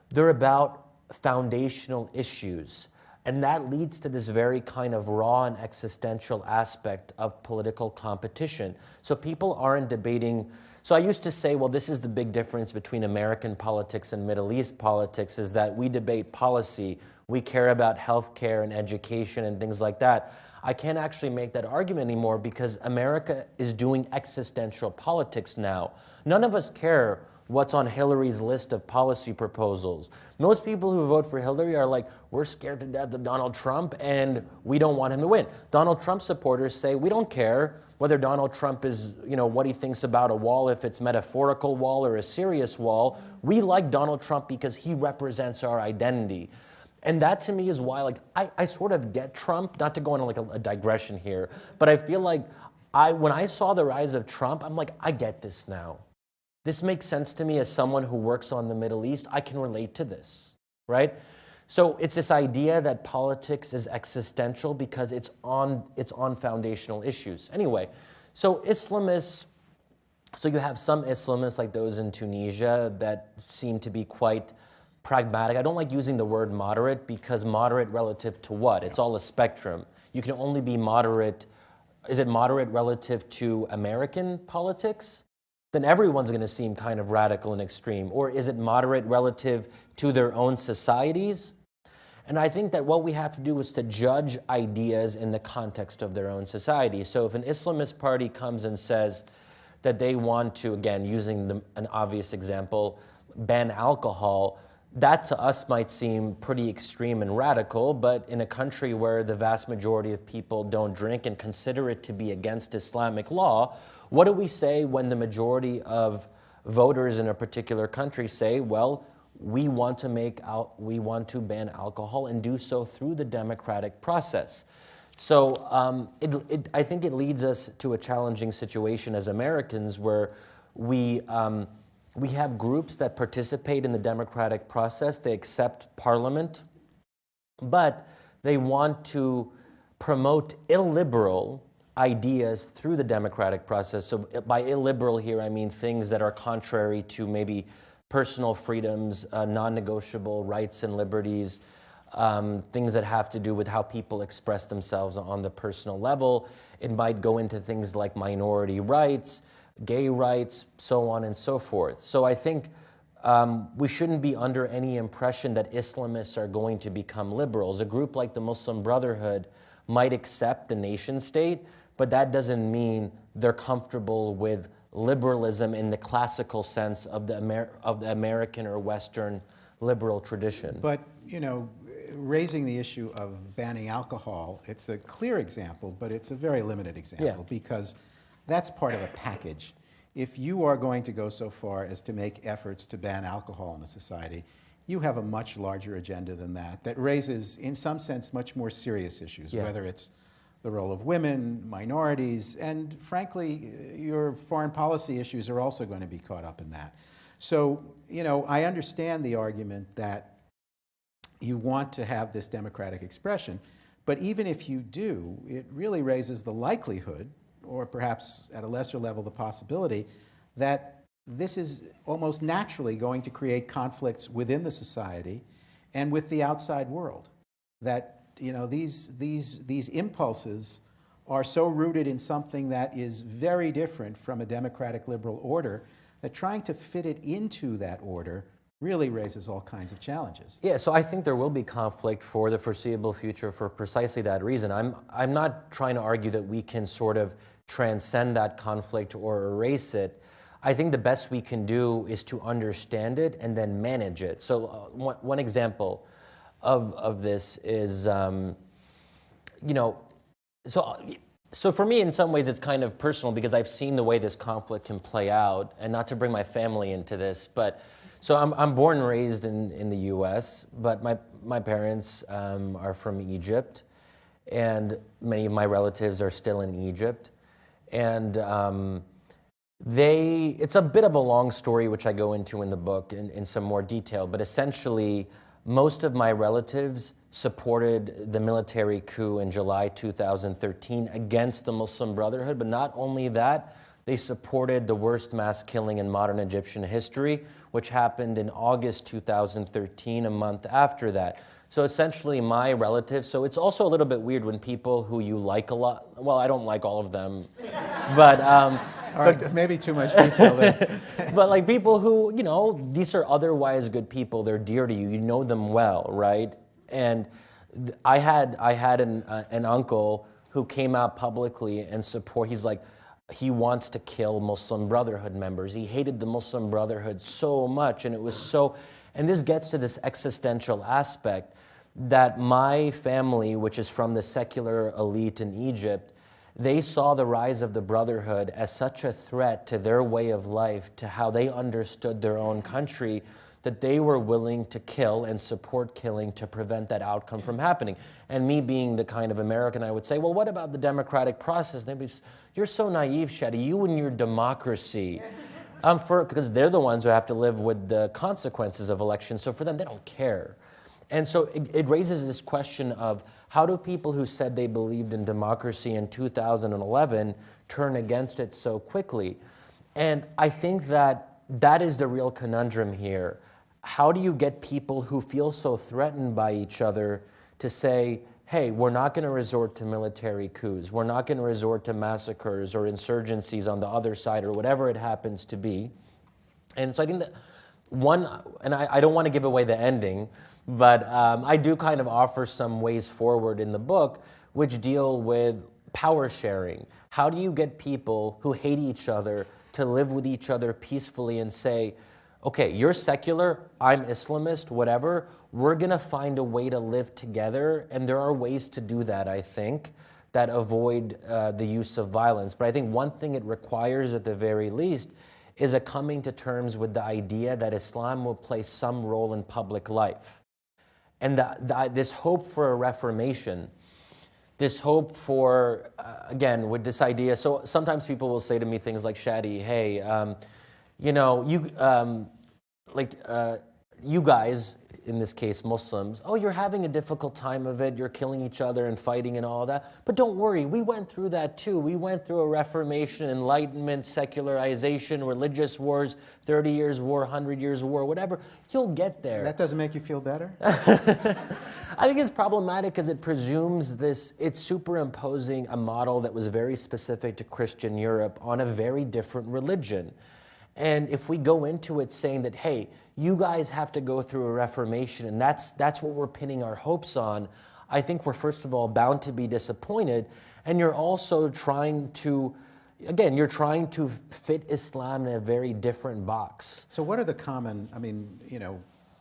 They're about foundational issues. And that leads to this very kind of raw and existential aspect of political competition. So people aren't debating. So I used to say, well, this is the big difference between American politics and Middle East politics, is that we debate policy. We care about healthcare and education and things like that. I can't actually make that argument anymore, because America is doing existential politics now. None of us care what's on Hillary's list of policy proposals. Most people who vote for Hillary are like, we're scared to death of Donald Trump and we don't want him to win. Donald Trump supporters say, we don't care whether Donald Trump is, what he thinks about a wall, if it's metaphorical wall or a serious wall. We like Donald Trump because he represents our identity. And that to me is why, I sort of get Trump, not to go on a digression here, but I feel like when I saw the rise of Trump, I'm like, I get this now. This makes sense to me as someone who works on the Middle East. I can relate to this, right? So it's this idea that politics is existential because it's on foundational issues. Anyway, so Islamists, so you have some Islamists like those in Tunisia that seem to be quite pragmatic. I don't like using the word moderate, because moderate relative to what? It's all a spectrum. You can only be moderate. Is it moderate relative to American politics? Then everyone's going to seem kind of radical and extreme. Or is it moderate relative to their own societies? And I think that what we have to do is to judge ideas in the context of their own society. So if an Islamist party comes and says that they want to, again, using an obvious example, ban alcohol, that to us might seem pretty extreme and radical, but in a country where the vast majority of people don't drink and consider it to be against Islamic law, what do we say when the majority of voters in a particular country say, well, we want to ban alcohol and do so through the democratic process? So I think it leads us to a challenging situation as Americans, where we have groups that participate in the democratic process. They accept parliament, but they want to promote illiberal ideas through the democratic process. So by illiberal here, I mean things that are contrary to maybe personal freedoms, non-negotiable rights and liberties, things that have to do with how people express themselves on the personal level. It might go into things like minority rights, gay rights, so on and so forth. So I think we shouldn't be under any impression that Islamists are going to become liberals. A group like the Muslim Brotherhood might accept the nation state, but that doesn't mean they're comfortable with liberalism in the classical sense of the American or Western liberal tradition. But, raising the issue of banning alcohol, it's a clear example, but it's a very limited example because that's part of a package. If you are going to go so far as to make efforts to ban alcohol in a society, you have a much larger agenda than that raises, in some sense, much more serious issues, whether it's the role of women, minorities, and frankly, your foreign policy issues are also going to be caught up in that. So, I understand the argument that you want to have this democratic expression, but even if you do, it really raises the likelihood, or perhaps at a lesser level the possibility, that this is almost naturally going to create conflicts within the society and with the outside world. That these impulses are so rooted in something that is very different from a democratic liberal order that trying to fit it into that order really raises all kinds of challenges. Yeah, so I think there will be conflict for the foreseeable future for precisely that reason. I'm not trying to argue that we can sort of transcend that conflict or erase it. I think the best we can do is to understand it and then manage it. So one example of this is, so for me in some ways it's kind of personal because I've seen the way this conflict can play out, and not to bring my family into this, but so I'm born and raised in the U.S., but my parents are from Egypt, and many of my relatives are still in Egypt. And it's a bit of a long story, which I go into in the book in some more detail, but essentially most of my relatives supported the military coup in July 2013 against the Muslim Brotherhood, but not only that, they supported the worst mass killing in modern Egyptian history, which happened in August 2013, a month after that. So essentially my relatives, so it's also a little bit weird when people who you like a lot, well, I don't like all of them, but... all right, maybe too much detail there. But like people who, these are otherwise good people, they're dear to you, you know them well, right? And I had an uncle who came out publicly and he's like, he wants to kill Muslim Brotherhood members. He hated the Muslim Brotherhood so much, and and this gets to this existential aspect that my family, which is from the secular elite in Egypt, they saw the rise of the Brotherhood as such a threat to their way of life, to how they understood their own country, that they were willing to kill and support killing to prevent that outcome from happening. And me being the kind of American, I would say, well, what about the democratic process? And they'd be, you're so naive, Shadi, you and your democracy. Because they're the ones who have to live with the consequences of elections, so for them, they don't care. And so it raises this question of how do people who said they believed in democracy in 2011 turn against it so quickly? And I think that is the real conundrum here. How do you get people who feel so threatened by each other to say, hey, we're not going to resort to military coups, we're not going to resort to massacres or insurgencies on the other side or whatever it happens to be? And so I think that and I don't want to give away the ending, but I do kind of offer some ways forward in the book which deal with power sharing. How do you get people who hate each other to live with each other peacefully and say, okay, you're secular, I'm Islamist, whatever, we're going to find a way to live together, and there are ways to do that, I think, that avoid the use of violence. But I think one thing it requires at the very least is a coming to terms with the idea that Islam will play some role in public life. And this hope for a reformation, this hope for, again, with this idea, so sometimes people will say to me things like, Shadi, hey, you guys, in this case Muslims, oh, you're having a difficult time of it, you're killing each other and fighting and all that. But don't worry, we went through that too. We went through a Reformation, Enlightenment, secularization, religious wars, 30 years war, 100 years war, whatever. You'll get there. That doesn't make you feel better? I think it's problematic because it presumes this, it's superimposing a model that was very specific to Christian Europe on a very different religion. And if we go into it saying that, hey, you guys have to go through a reformation, and that's what we're pinning our hopes on, I think we're first of all bound to be disappointed. And you're also trying to, again, you're trying to fit Islam in a very different box. So what are the common, I mean,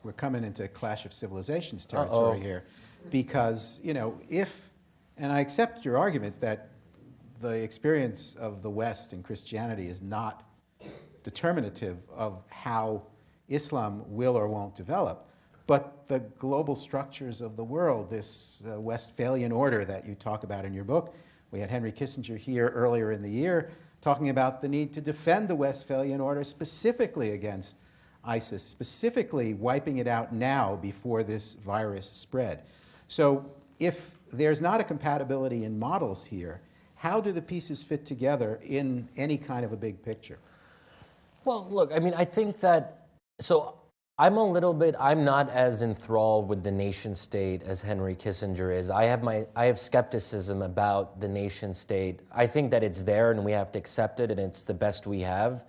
we're coming into Clash of Civilizations territory here, because, if, and I accept your argument that the experience of the West and Christianity is not determinative of how Islam will or won't develop, but the global structures of the world, this Westphalian order that you talk about in your book. We had Henry Kissinger here earlier in the year talking about the need to defend the Westphalian order specifically against ISIS, specifically wiping it out now before this virus spread. So if there's not a compatibility in models here, how do the pieces fit together in any kind of a big picture? Well, look, I mean, I think that, so I'm not as enthralled with the nation state as Henry Kissinger is. I have skepticism about the nation state. I think that it's there and we have to accept it and it's the best we have.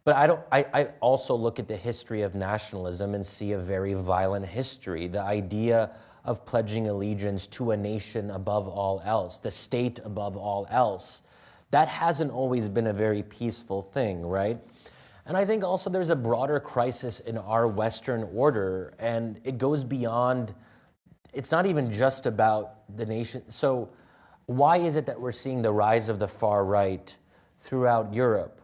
But I also look at the history of nationalism and see a very violent history. The idea of pledging allegiance to a nation above all else, the state above all else, that hasn't always been a very peaceful thing, right? And I think also there's a broader crisis in our Western order, and it goes beyond, it's not even just about the nation. So why is it that we're seeing the rise of the far right throughout Europe?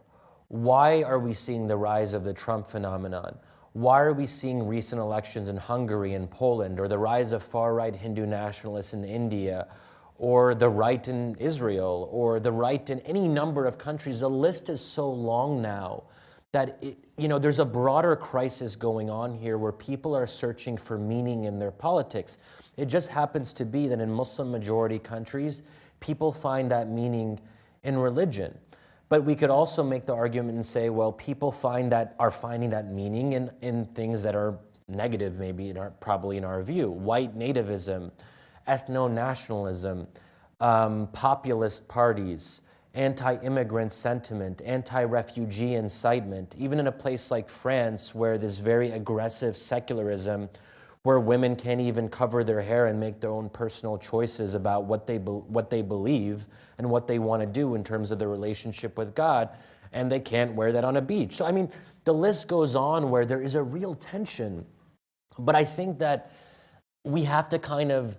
Why are we seeing the rise of the Trump phenomenon? Why are we seeing recent elections in Hungary and Poland, or the rise of far-right Hindu nationalists in India, or the right in Israel, or the right in any number of countries? The list is so long now that there's a broader crisis going on here where people are searching for meaning in their politics. It just happens to be that in Muslim-majority countries, people find that meaning in religion. But we could also make the argument and say, well, people are finding that meaning in things that are negative, maybe probably in our view. White nativism, ethno-nationalism, populist parties, anti-immigrant sentiment, anti-refugee incitement, even in a place like France where this very aggressive secularism, where women can't even cover their hair and make their own personal choices about what they believe and what they want to do in terms of their relationship with God, and they can't wear that on a beach. So, I mean, the list goes on where there is a real tension. But I think that we have to kind of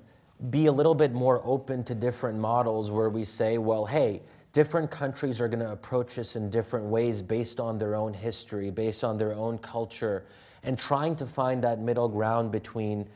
be a little bit more open to different models where we say, well, hey, different countries are going to approach this in different ways based on their own history, based on their own culture, and trying to find that middle ground between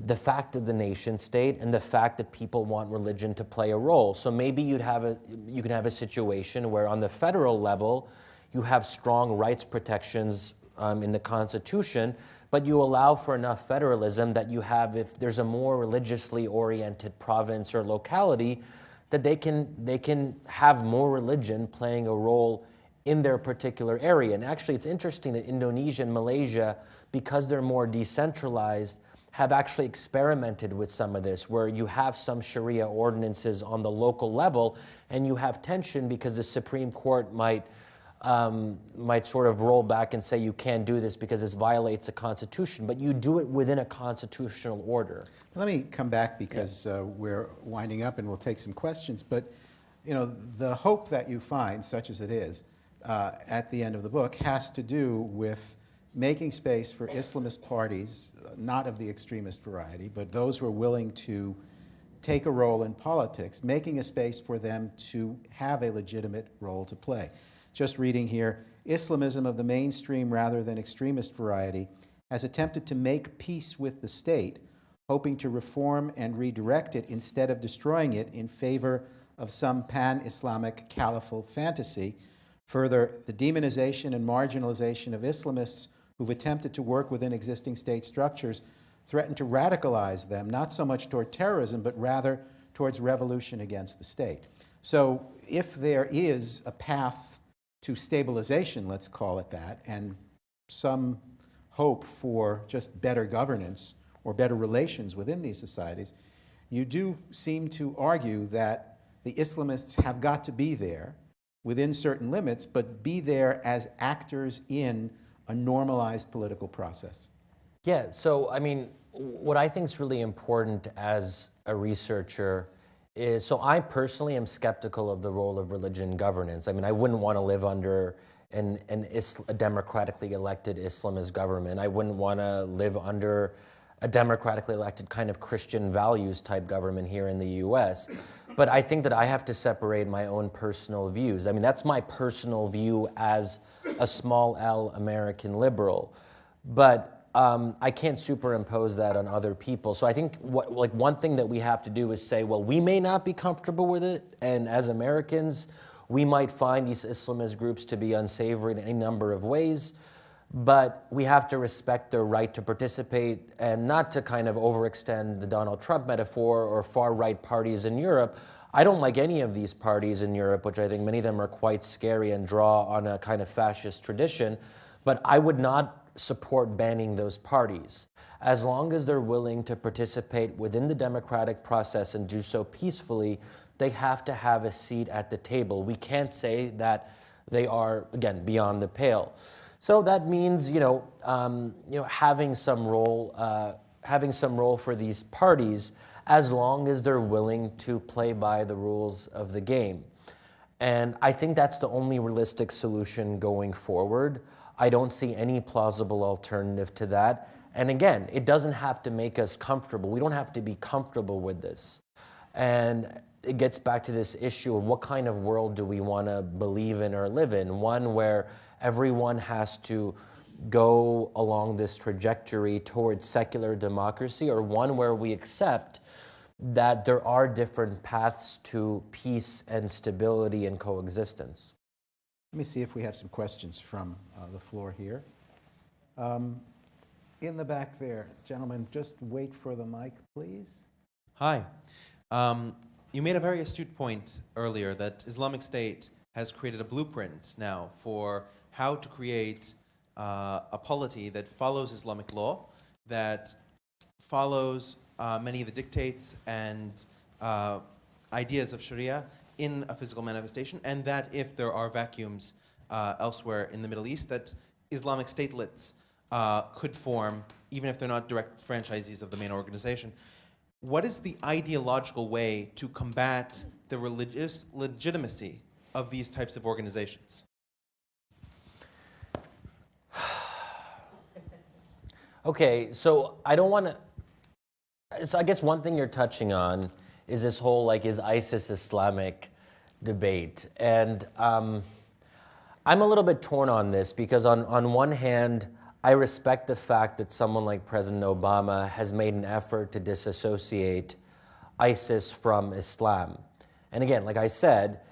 the fact of the nation state and the fact that people want religion to play a role. So maybe you can have a situation where on the federal level, you have strong rights protections in the Constitution, but you allow for enough federalism that you have, if there's a more religiously oriented province or locality, that they can have more religion playing a role in their particular area. And actually, it's interesting that Indonesia and Malaysia, because they're more decentralized, have actually experimented with some of this, where you have some Sharia ordinances on the local level, and you have tension because the Supreme Court might sort of roll back and say you can't do this because this violates the Constitution, but you do it within a constitutional order. Let me come back because we're winding up and we'll take some questions, but the hope that you find, such as it is, at the end of the book has to do with making space for Islamist parties, not of the extremist variety, but those who are willing to take a role in politics, making a space for them to have a legitimate role to play. Just reading here, Islamism of the mainstream rather than extremist variety has attempted to make peace with the state, hoping to reform and redirect it instead of destroying it in favor of some pan-Islamic caliphal fantasy. Further, the demonization and marginalization of Islamists who've attempted to work within existing state structures threaten to radicalize them, not so much toward terrorism, but rather towards revolution against the state. So if there is a path to stabilization, let's call it that, and some hope for just better governance or better relations within these societies, you do seem to argue that the Islamists have got to be there within certain limits, but be there as actors in a normalized political process. Yeah, so I mean, what I think is really important as a researcher is, so I personally am skeptical of the role of religion in governance. I mean, I wouldn't want to live under a democratically elected Islamist government. I wouldn't want to live under a democratically elected kind of Christian values type government here in the US. But I think that I have to separate my own personal views. I mean, that's my personal view as a small L American liberal. But I can't superimpose that on other people. So I think one thing that we have to do is say, well, we may not be comfortable with it, and as Americans, we might find these Islamist groups to be unsavory in any number of ways, but we have to respect their right to participate and not to kind of overextend the Donald Trump metaphor or far-right parties in Europe. I don't like any of these parties in Europe, which I think many of them are quite scary and draw on a kind of fascist tradition, but I would not support banning those parties. As long as they're willing to participate within the democratic process and do so peacefully, they have to have a seat at the table. We can't say that they are, again, beyond the pale. So that means, having some role for these parties, as long as they're willing to play by the rules of the game. And I think that's the only realistic solution going forward. I don't see any plausible alternative to that. And again, it doesn't have to make us comfortable. We don't have to be comfortable with this. And it gets back to this issue of what kind of world do we want to believe in or live in? One where everyone has to go along this trajectory towards secular democracy, or one where we accept that there are different paths to peace and stability and coexistence. Let me see if we have some questions from the floor here. In the back there, gentlemen, just wait for the mic, please. Hi. You made a very astute point earlier that Islamic State has created a blueprint now for how to create a polity that follows Islamic law, that follows many of the dictates and ideas of Sharia in a physical manifestation, and that if there are vacuums elsewhere in the Middle East, that Islamic statelets could form, even if they're not direct franchisees of the main organization. What is the ideological way to combat the religious legitimacy of these types of organizations? Okay, so I don't want to, so I guess one thing you're touching on is this whole, is ISIS Islamic debate. And I'm a little bit torn on this because on one hand, I respect the fact that someone like President Obama has made an effort to disassociate ISIS from Islam. And again, like I said,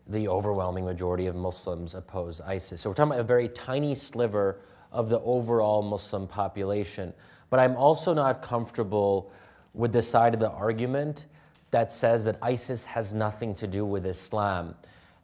the overwhelming majority of Muslims oppose ISIS. So we're talking about a very tiny sliver of the overall Muslim population. But I'm also not comfortable with the side of the argument that says that ISIS has nothing to do with Islam.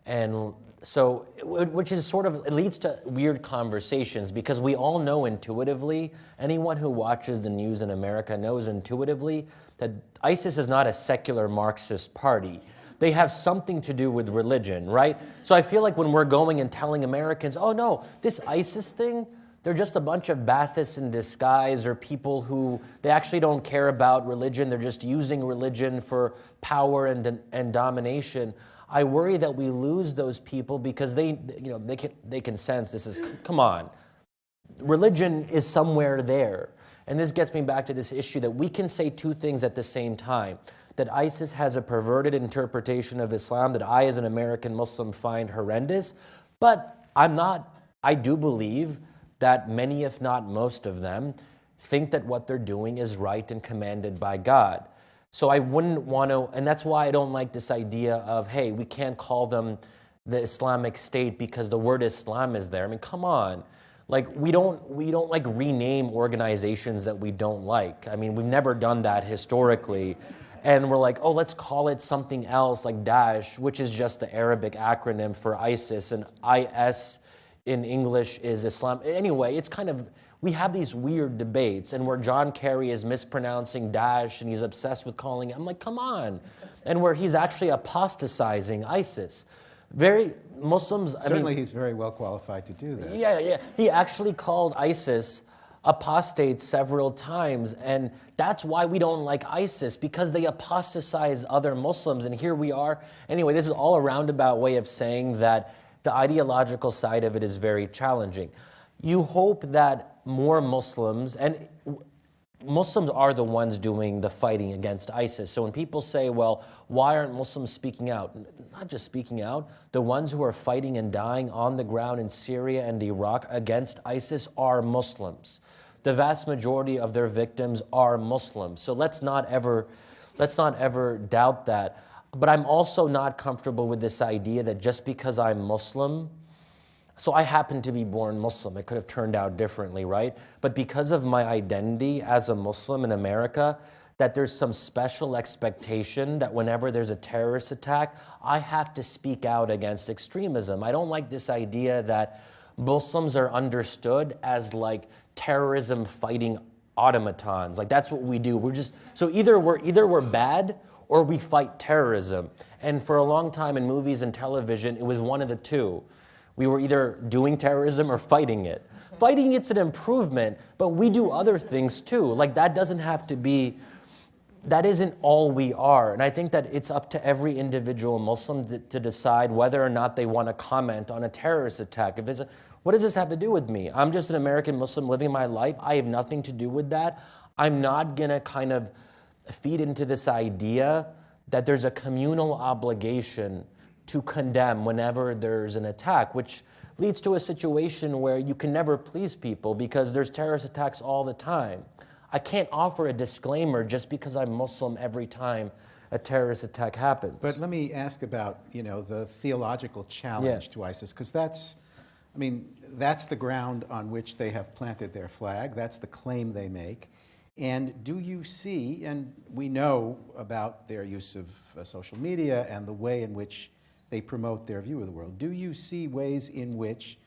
And so, which is sort of, it leads to weird conversations because we all know intuitively, anyone who watches the news in America knows intuitively that ISIS is not a secular Marxist party. They have something to do with religion, right? So I feel like when we're going and telling Americans, oh no, this ISIS thing, they're just a bunch of Baathists in disguise or people who, they actually don't care about religion, they're just using religion for power and domination. I worry that we lose those people because they can sense this is, come on, religion is somewhere there. And this gets me back to this issue that we can say two things at the same time. That ISIS has a perverted interpretation of Islam that I as an American Muslim find horrendous, but I do believe that many, if not most of them, think that what they're doing is right and commanded by God. So I wouldn't want to, and that's why I don't like this idea of, hey, we can't call them the Islamic State because the word Islam is there. I mean, come on. Like we don't like rename organizations that we don't like. I mean, we've never done that historically. And we're like, oh, let's call it something else like Daesh, which is just the Arabic acronym for ISIS, and IS in English is Islam. Anyway, it's kind of, we have these weird debates, and where John Kerry is mispronouncing Daesh and he's obsessed with calling it, I'm like, come on. And where he's actually apostatizing ISIS. Very, Muslims, Certainly he's very well qualified to do that. Yeah. He actually called ISIS apostate several times, and that's why we don't like ISIS, because they apostatize other Muslims, and here we are. Anyway, this is all a roundabout way of saying that the ideological side of it is very challenging. You hope that more Muslims, and Muslims are the ones doing the fighting against ISIS. So when people say, well, why aren't Muslims speaking out? Not just speaking out, the ones who are fighting and dying on the ground in Syria and Iraq against ISIS are Muslims. The vast majority of their victims are Muslims. So let's not ever doubt that. But I'm also not comfortable with this idea that just because I'm Muslim, so I happen to be born Muslim. It could have turned out differently, right? But because of my identity as a Muslim in America, that there's some special expectation that whenever there's a terrorist attack, I have to speak out against extremism. I don't like this idea that Muslims are understood as like terrorism fighting automatons. Like that's what we do. We're just, so either we're bad or we fight terrorism. And for a long time in movies and television, it was one of the two. We were either doing terrorism or fighting it. Fighting it's an improvement, but we do other things too. Like that doesn't have to be, that isn't all we are. And I think that it's up to every individual Muslim to decide whether or not they want to comment on a terrorist attack. If it's what does this have to do with me? I'm just an American Muslim living my life. I have nothing to do with that. I'm not gonna kind of feed into this idea that there's a communal obligation to condemn whenever there's an attack, which leads to a situation where you can never please people because there's terrorist attacks all the time. I can't offer a disclaimer just because I'm Muslim every time a terrorist attack happens. But let me ask about, the theological challenge to ISIS, because that's the ground on which they have planted their flag. That's the claim they make. And do you see, and we know about their use of social media and the way in which they promote their view of the world, do you see ways in which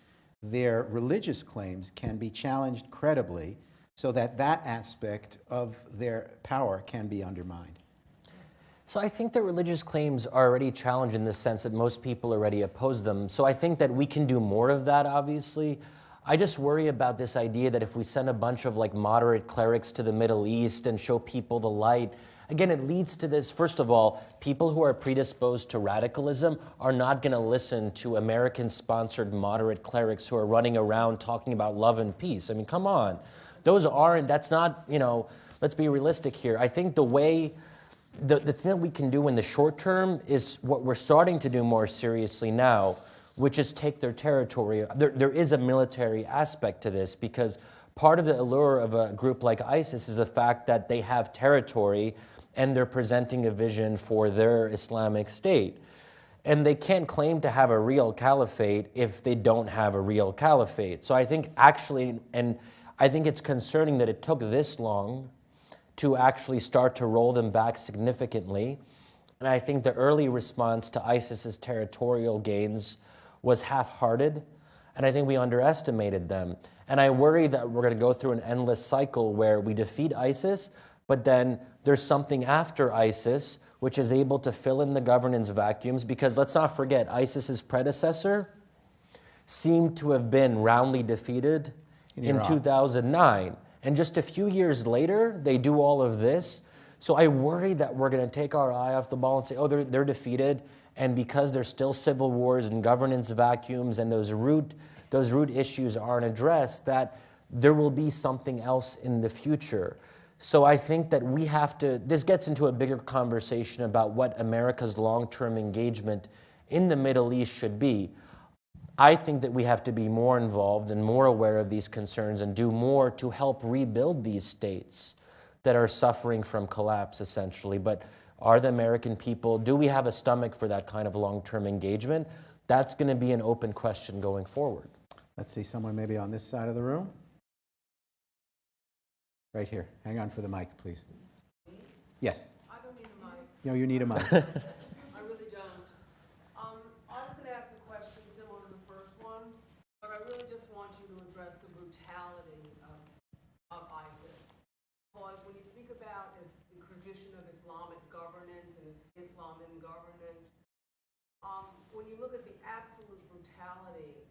their religious claims can be challenged credibly so that that aspect of their power can be undermined? So I think that religious claims are already challenged in the sense that most people already oppose them. So I think that we can do more of that, obviously. I just worry about this idea that if we send a bunch of like moderate clerics to the Middle East and show people the light, again, it leads to this. First of all, people who are predisposed to radicalism are not going to listen to American-sponsored moderate clerics who are running around talking about love and peace. I mean, come on. That's not, let's be realistic here. I think the thing that we can do in the short term is what we're starting to do more seriously now, which is take their territory. There is a military aspect to this because part of the allure of a group like ISIS is the fact that they have territory and they're presenting a vision for their Islamic state. And they can't claim to have a real caliphate if they don't have a real caliphate. So I think I think it's concerning that it took this long to actually start to roll them back significantly. And I think the early response to ISIS's territorial gains was half-hearted, and I think we underestimated them. And I worry that we're going to go through an endless cycle where we defeat ISIS, but then there's something after ISIS which is able to fill in the governance vacuums, because let's not forget, ISIS's predecessor seemed to have been roundly defeated in 2009. And just a few years later, they do all of this. So I worry that we're going to take our eye off the ball and say, oh, they're defeated. And because there's still civil wars and governance vacuums and those root issues aren't addressed, that there will be something else in the future. So I think that we have to, this gets into a bigger conversation about what America's long-term engagement in the Middle East should be. I think that we have to be more involved and more aware of these concerns and do more to help rebuild these states that are suffering from collapse, essentially. But are the American people, do we have a stomach for that kind of long-term engagement? That's going to be an open question going forward. Let's see, someone maybe on this side of the room. Right here. Hang on for the mic, please. Yes. I don't need a mic. No, you need a mic. I really don't. I was going to ask a question similar to the first one, but I really just want you to address the brutality of ISIS. Because when you speak about the tradition of Islamic governance and Islam in governance, when you look at the absolute brutality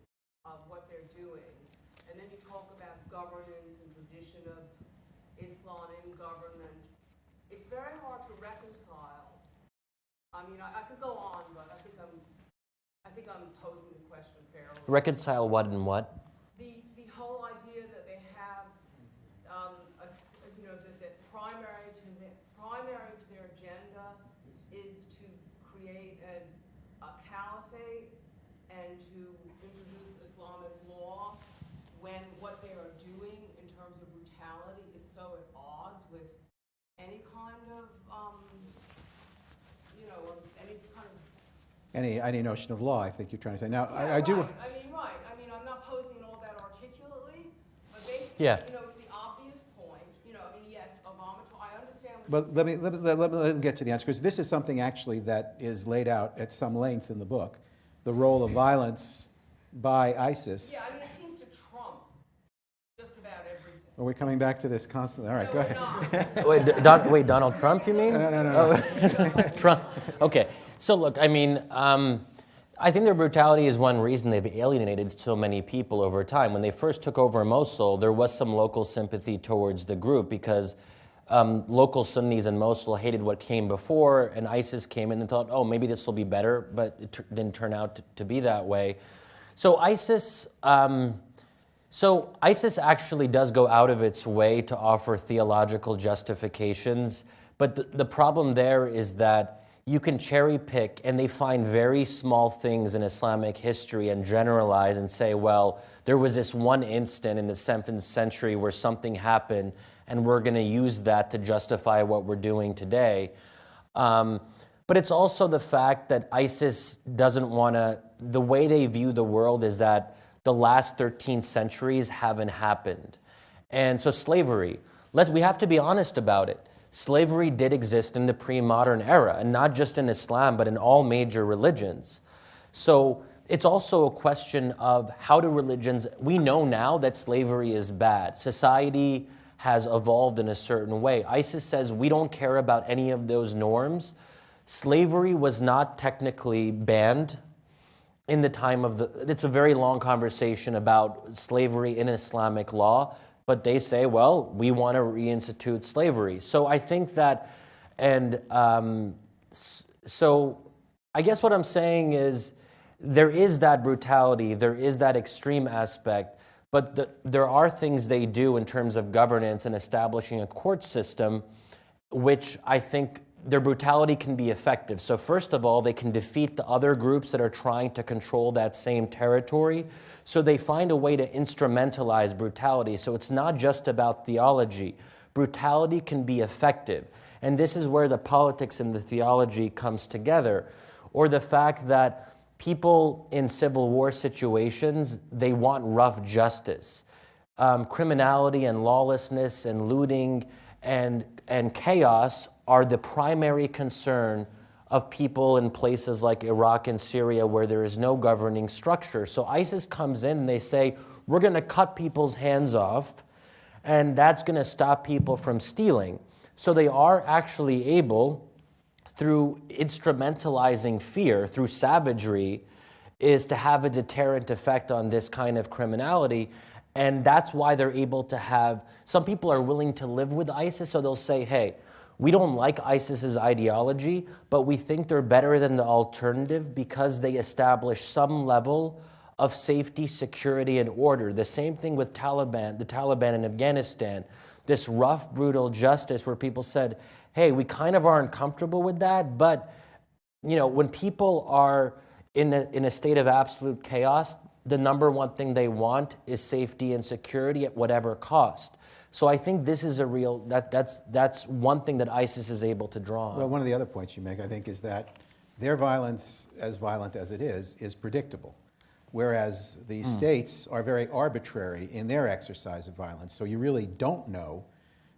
of what they're doing, and then you talk about governance and tradition of Islam in government, it's very hard to reconcile. I mean, I could go on, but I think I'm posing the question fairly. Reconcile what and what? The whole idea that they have, that primary to their agenda is to create a caliphate and to introduce Islamic law, when what they are doing in terms of brutality is so at odds with any kind of, Any notion of law, I think you're trying to say. Now, Yeah, I do. Right. I mean, I'm not posing it all that articulately, but basically, Yeah. It's the obvious point. Yes, Obama. I understand. But let me get to the answer, because this is something actually that is laid out at some length in the book. The role of violence by ISIS. Yeah, I mean, it seems to trump just about everything. Are we coming back to this constantly? All right, go ahead. Wait, Donald Trump, you mean? No. Trump. Okay. So look, I mean, I think their brutality is one reason they've alienated so many people over time. When they first took over Mosul, there was some local sympathy towards the group because local Sunnis in Mosul hated what came before, and ISIS came in and thought, oh, maybe this will be better, but it didn't turn out to be that way. So ISIS actually does go out of its way to offer theological justifications, but the problem there is that you can cherry pick, and they find very small things in Islamic history and generalize and say, well, there was this one instant in the 7th century where something happened, and we're going to use that to justify what we're doing today. But it's also the fact that ISIS doesn't want to, the way they view the world is that the last 13 centuries haven't happened. And so slavery, we have to be honest about it. Slavery did exist in the pre-modern era, and not just in Islam, but in all major religions. So it's also a question of how do religions, we know now that slavery is bad. Society has evolved in a certain way. ISIS says we don't care about any of those norms. Slavery was not technically banned in the time of it's a very long conversation about slavery in Islamic law, but they say, well, we want to reinstitute slavery. So I think that, so I guess what I'm saying is there is that brutality, there is that extreme aspect, but there are things they do in terms of governance and establishing a court system, which I think their brutality can be effective. So first of all, they can defeat the other groups that are trying to control that same territory. So they find a way to instrumentalize brutality. So it's not just about theology. Brutality can be effective. And this is where the politics and the theology comes together. Or the fact that people in civil war situations, they want rough justice. Criminality and lawlessness and looting and chaos are the primary concern of people in places like Iraq and Syria where there is no governing structure. So ISIS comes in and they say, we're going to cut people's hands off, and that's going to stop people from stealing. So they are actually able, through instrumentalizing fear, through savagery, is to have a deterrent effect on this kind of criminality. And that's why they're able to have, some people are willing to live with ISIS, so they'll say, hey, we don't like ISIS's ideology, but we think they're better than the alternative because they establish some level of safety, security, and order. The same thing with the Taliban in Afghanistan. This rough, brutal justice where people said, hey, we kind of aren't comfortable with that, but when people are in a state of absolute chaos, the number one thing they want is safety and security at whatever cost. So I think this is that's one thing that ISIS is able to draw on. Well, one of the other points you make, I think, is that their violence, as violent as it is predictable. whereas the states are very arbitrary in their exercise of violence. So you really don't know,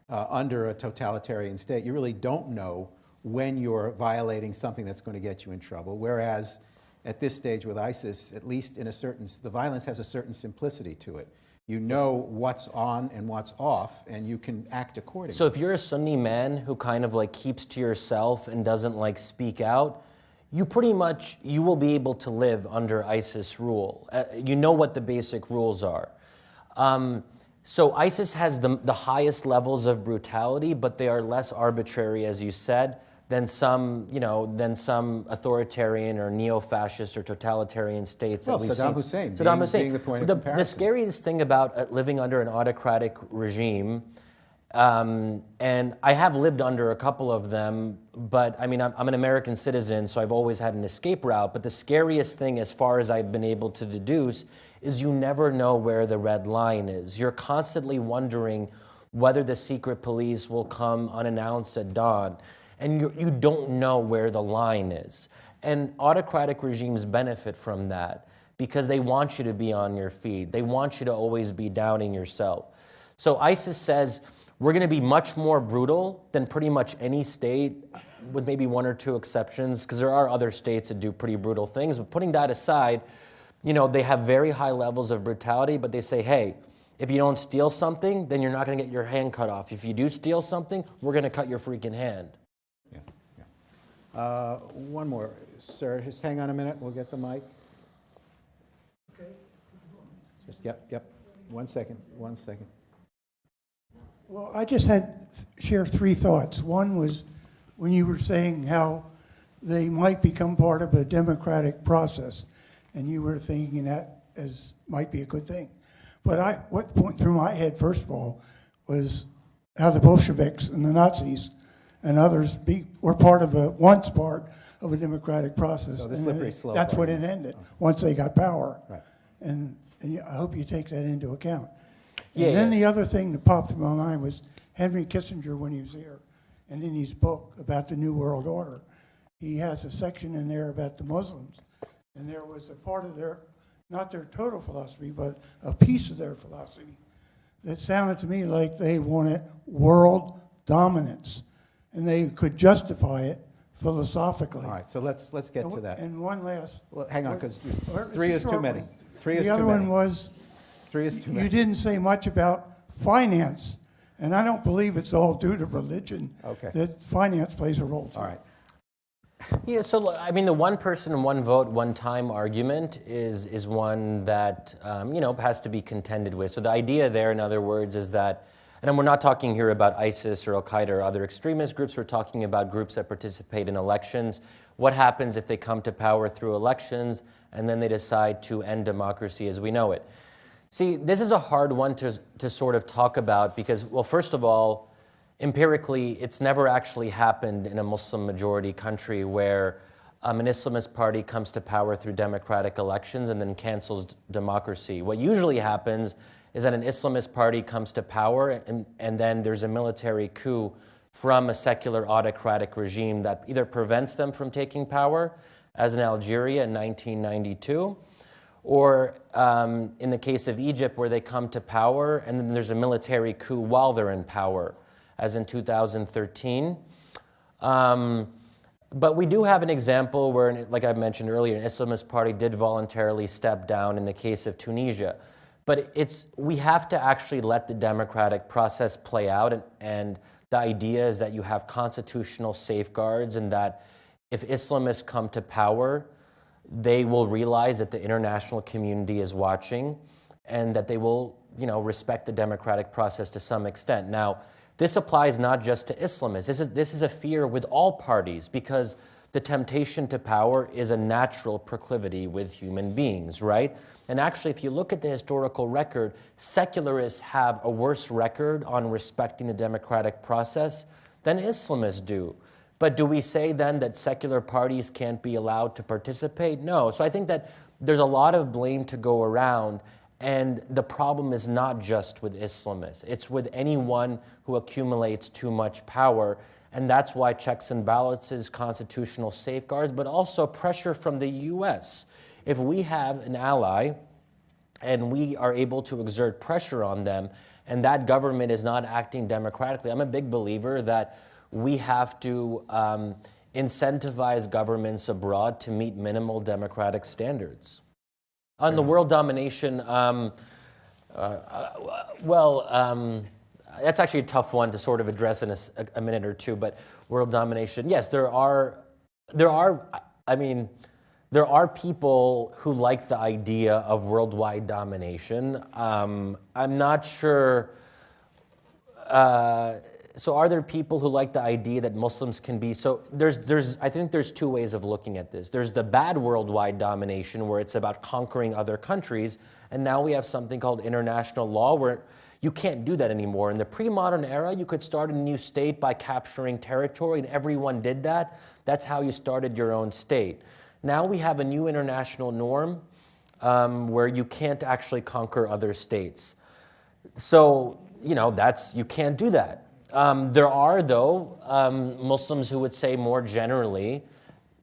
under a totalitarian state, you really don't know when you're violating something that's going to get you in trouble, whereas at this stage with ISIS, at least in a certain, the violence has a certain simplicity to it. You know what's on and what's off, and you can act accordingly. So if you're a Sunni man who kind of like keeps to yourself and doesn't like speak out, you pretty much, you will be able to live under ISIS rule. You know what the basic rules are. So ISIS has the highest levels of brutality, but they are less arbitrary, as you said, than some, than some authoritarian or neo-fascist or totalitarian states that we've seen. Saddam Hussein being the point of comparison. The scariest thing about living under an autocratic regime, and I have lived under a couple of them, but I mean, I'm an American citizen, so I've always had an escape route, but the scariest thing, as far as I've been able to deduce, is you never know where the red line is. You're constantly wondering whether the secret police will come unannounced at dawn, and you don't know where the line is. And autocratic regimes benefit from that because they want you to be on your feet. They want you to always be doubting yourself. So ISIS says, we're going to be much more brutal than pretty much any state, with maybe one or two exceptions, because there are other states that do pretty brutal things. But putting that aside, they have very high levels of brutality, but they say, hey, if you don't steal something, then you're not going to get your hand cut off. If you do steal something, we're going to cut your freaking hand. One more. Sir, just hang on a minute. We'll get the mic. Okay. Just, yep. 1 second. Well, I just had share three thoughts. One was when you were saying how they might become part of a democratic process, and you were thinking that as might be a good thing. But what went through my head, first of all, was how the Bolsheviks and the Nazis and others were once part of a democratic process. So the slippery slope. That's what it ended, once they got power. Right. And I hope you take that into account. Yeah, And then the other thing that popped through my mind was Henry Kissinger, when he was here, and in his book about the New World Order, he has a section in there about the Muslims. And there was a part of not their total philosophy, but a piece of their philosophy that sounded to me like they wanted world dominance. And they could justify it philosophically. All right, so let's get to that. And one last. Well, hang on, because Or- 3 is it's a too many. short one. 3 is The too other many. one was, 3 is too you many. didn't say much about finance, and I don't believe it's all due to religion. Okay. That finance plays a role too. All right. Yeah, so I mean, the one person, one vote, one time argument is one that has to be contended with. So the idea there, in other words, is that, and we're not talking here about ISIS or Al Qaeda or other extremist groups. We're talking about groups that participate in elections. What happens if they come to power through elections and then they decide to end democracy as we know it? See, this is a hard one to sort of talk about because, well, first of all, empirically, it's never actually happened in a Muslim majority country where an Islamist party comes to power through democratic elections and then cancels democracy. What usually happens is that an Islamist party comes to power and then there's a military coup from a secular autocratic regime that either prevents them from taking power, as in Algeria in 1992, or in the case of Egypt where they come to power and then there's a military coup while they're in power, as in 2013. But we do have an example where, like I mentioned earlier, an Islamist party did voluntarily step down in the case of Tunisia. But we have to actually let the democratic process play out, and the idea is that you have constitutional safeguards and that if Islamists come to power, they will realize that the international community is watching and that they will, respect the democratic process to some extent. Now, this applies not just to Islamists. This is a fear with all parties because the temptation to power is a natural proclivity with human beings, right? And actually, if you look at the historical record, secularists have a worse record on respecting the democratic process than Islamists do. But do we say then that secular parties can't be allowed to participate? No. So I think that there's a lot of blame to go around, and the problem is not just with Islamists. It's with anyone who accumulates too much power. And that's why checks and balances, constitutional safeguards, but also pressure from the U.S. If we have an ally and we are able to exert pressure on them, and that government is not acting democratically, I'm a big believer that we have to incentivize governments abroad to meet minimal democratic standards. On the world domination, that's actually a tough one to sort of address in a minute or two, but world domination, yes, there are people who like the idea of worldwide domination. I'm not sure, so are there people who like the idea that Muslims can be, so I think there's two ways of looking at this. There's the bad worldwide domination where it's about conquering other countries, and now we have something called international law where you can't do that anymore. In the pre-modern era, you could start a new state by capturing territory, and everyone did that. That's how you started your own state. Now we have a new international norm where you can't actually conquer other states. So, you can't do that. There are, though, Muslims who would say more generally,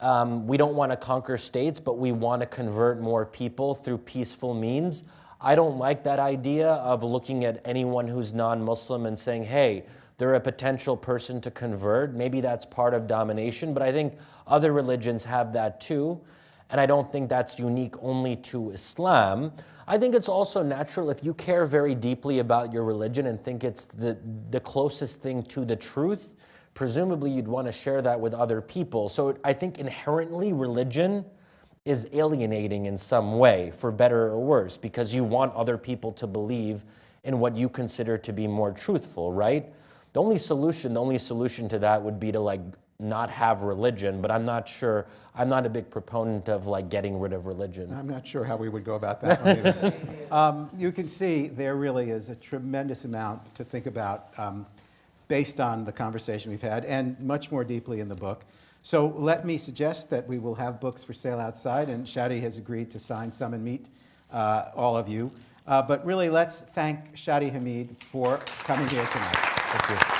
we don't want to conquer states, but we want to convert more people through peaceful means. I don't like that idea of looking at anyone who's non-Muslim and saying, hey, they're a potential person to convert. Maybe that's part of domination, but I think other religions have that too. And I don't think that's unique only to Islam. I think it's also natural if you care very deeply about your religion and think it's the closest thing to the truth, presumably you'd want to share that with other people. So I think inherently religion is alienating in some way, for better or worse, because you want other people to believe in what you consider to be more truthful, right? The only solution to that would be to not have religion, but I'm not a big proponent of getting rid of religion. I'm not sure how we would go about that one either. You can see there really is a tremendous amount to think about based on the conversation we've had, and much more deeply in the book. So let me suggest that we will have books for sale outside, and Shadi has agreed to sign some and meet all of you. But really, let's thank Shadi Hamid for coming here tonight. Thank you.